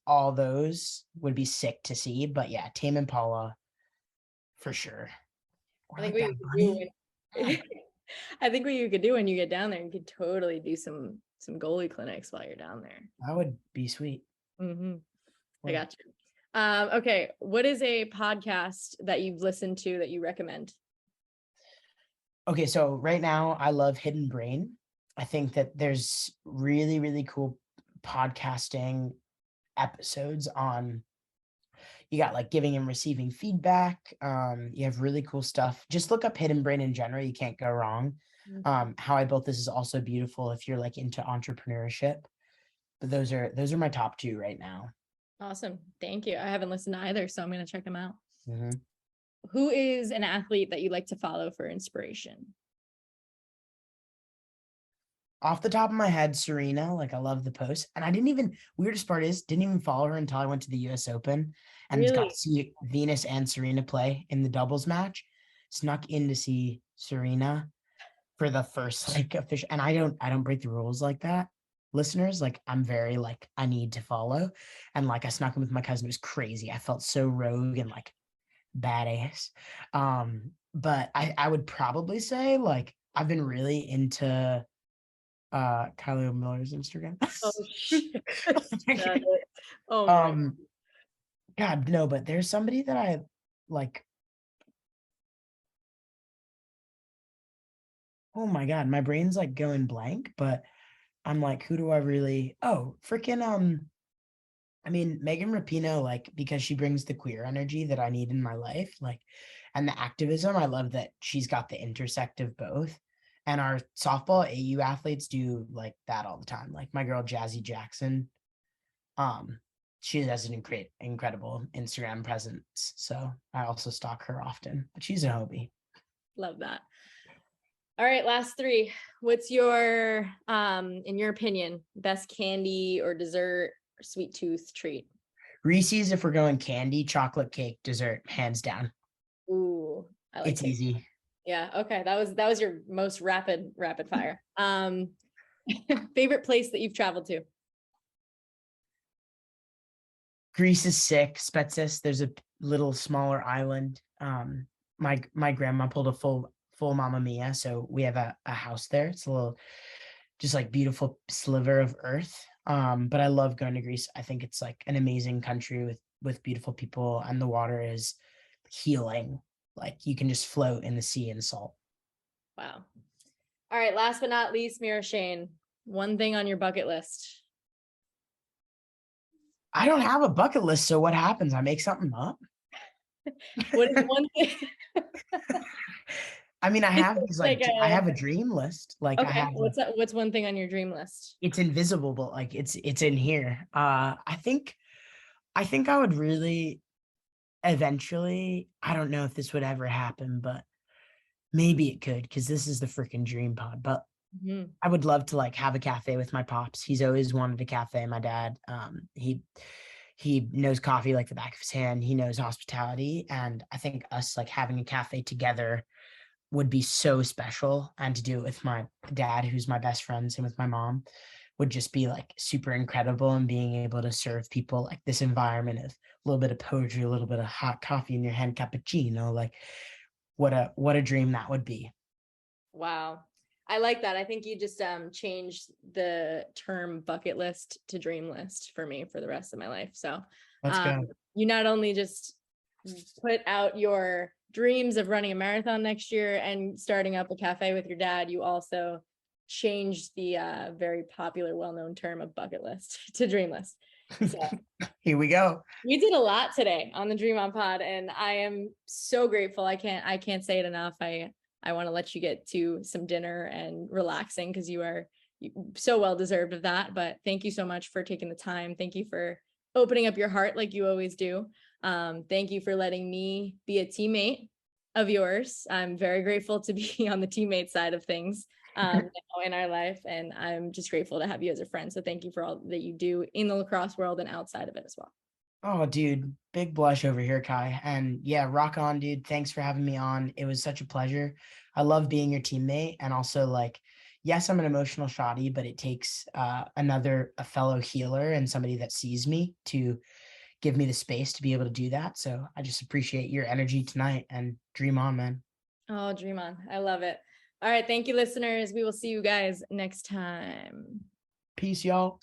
Speaker 2: all those would be sick to see. But yeah, Tame Impala for sure.
Speaker 3: I think what you could do when you get down there, you could totally do some goalie clinics while you're down there.
Speaker 2: That would be sweet.
Speaker 3: I got you. Okay, what is a podcast that you've listened to that you recommend?
Speaker 2: Okay, so right now I love Hidden Brain. I think that there's really, really cool podcasting episodes on. You got like giving and receiving feedback. You have really cool stuff. Just look up Hidden Brain in general. You can't go wrong. How I Built This is also beautiful if you're like into entrepreneurship. But those are my top 2 right now.
Speaker 3: Awesome. Thank you. I haven't listened to either, so I'm going to check them out.
Speaker 2: Mm-hmm.
Speaker 3: Who is an athlete that you like to follow for inspiration?
Speaker 2: Off the top of my head, Serena. Like I love the post, and weirdest part is didn't even follow her until I went to the US Open and
Speaker 3: Really?
Speaker 2: got to see Venus and Serena play in the doubles match. Snuck in to see Serena for the first like official, and I don't break the rules like that. listeners, like I'm very like I need to follow. And like I snuck in with my cousin. It was crazy. I felt so rogue and like badass. But I would probably say like I've been really into Kylie Miller's Instagram.
Speaker 3: Oh shit.
Speaker 2: Like,
Speaker 3: Oh my.
Speaker 2: God, no, but there's somebody that I like. Oh my God, my brain's like going blank, but I'm like, who do I really? Oh, freaking I mean, Megan Rapinoe, like, because she brings the queer energy that I need in my life, like, and the activism. I love that she's got the intersect of both. And our softball AU athletes do like that all the time. Like my girl Jazzy Jackson, she has an incredible Instagram presence. So I also stalk her often, but she's a hobie.
Speaker 3: Love that. All right, last three. What's your, in your opinion, best candy or dessert or sweet tooth treat?
Speaker 2: Reese's, if we're going candy, chocolate cake, dessert, hands down.
Speaker 3: Ooh, I like
Speaker 2: It's
Speaker 3: cake.
Speaker 2: easy.
Speaker 3: Yeah, okay. That was your most rapid fire. Favorite place that you've traveled to?
Speaker 2: Greece is sick. Spetsis, there's a little smaller island. My grandma pulled a full Mamma Mia, so we have a house there. It's a little just like beautiful sliver of earth. But I love going to Greece. I think it's like an amazing country with beautiful people, and the water is healing. Like you can just float in the sea and salt.
Speaker 3: Wow. All right, last but not least, Mira Shane, one thing on your bucket list.
Speaker 2: I don't have a bucket list, so what happens? I make something up.
Speaker 3: What is one thing?
Speaker 2: I mean, I have these like
Speaker 3: Like
Speaker 2: I have a dream list. Like I
Speaker 3: okay,
Speaker 2: have
Speaker 3: what's one thing on your dream list?
Speaker 2: it's invisible, but like it's in here. I think I would really eventually, I don't know if this would ever happen, but maybe it could, because this is the freaking dream pod. But
Speaker 3: Mhm.
Speaker 2: I would love to like have a cafe with my pops. He's always wanted a cafe. My dad, he knows coffee like the back of his hand. He knows hospitality. And I think us like having a cafe together would be so special. And to do it with my dad, who's my best friend, and with my mom, would just be like super incredible. And being able to serve people like this environment of a little bit of poetry, a little bit of hot coffee in your hand, cappuccino, like what a dream that would be.
Speaker 3: Wow. I like that. I think you just changed the term bucket list to dream list for me for the rest of my life. So
Speaker 2: Let's go.
Speaker 3: you not only just put out your dreams of running a marathon next year and starting up a cafe with your dad, you also changed the very popular, well-known term of bucket list to dream list. So
Speaker 2: Here we go.
Speaker 3: we did a lot today on the DreamOn pod, and I am so grateful. I can't say it enough. I want to let you get to some dinner and relaxing because you are so well deserved of that. But thank you so much for taking the time. Thank you for opening up your heart like you always do. Thank you for letting me be a teammate of yours. I'm very grateful to be on the teammate side of things in our life, and I'm just grateful to have you as a friend. So thank you for all that you do in the lacrosse world and outside of it as well.
Speaker 2: Oh, dude, big blush over here, Kai. And yeah, rock on, dude. Thanks for having me on. It was such a pleasure. I love being your teammate. And also, like, yes, I'm an emotional shoddy, but it takes a fellow healer and somebody that sees me to give me the space to be able to do that. So I just appreciate your energy tonight and dream on, man.
Speaker 3: Oh, dream on. I love it. All right. Thank you, listeners. We will see you guys next time.
Speaker 2: Peace, y'all.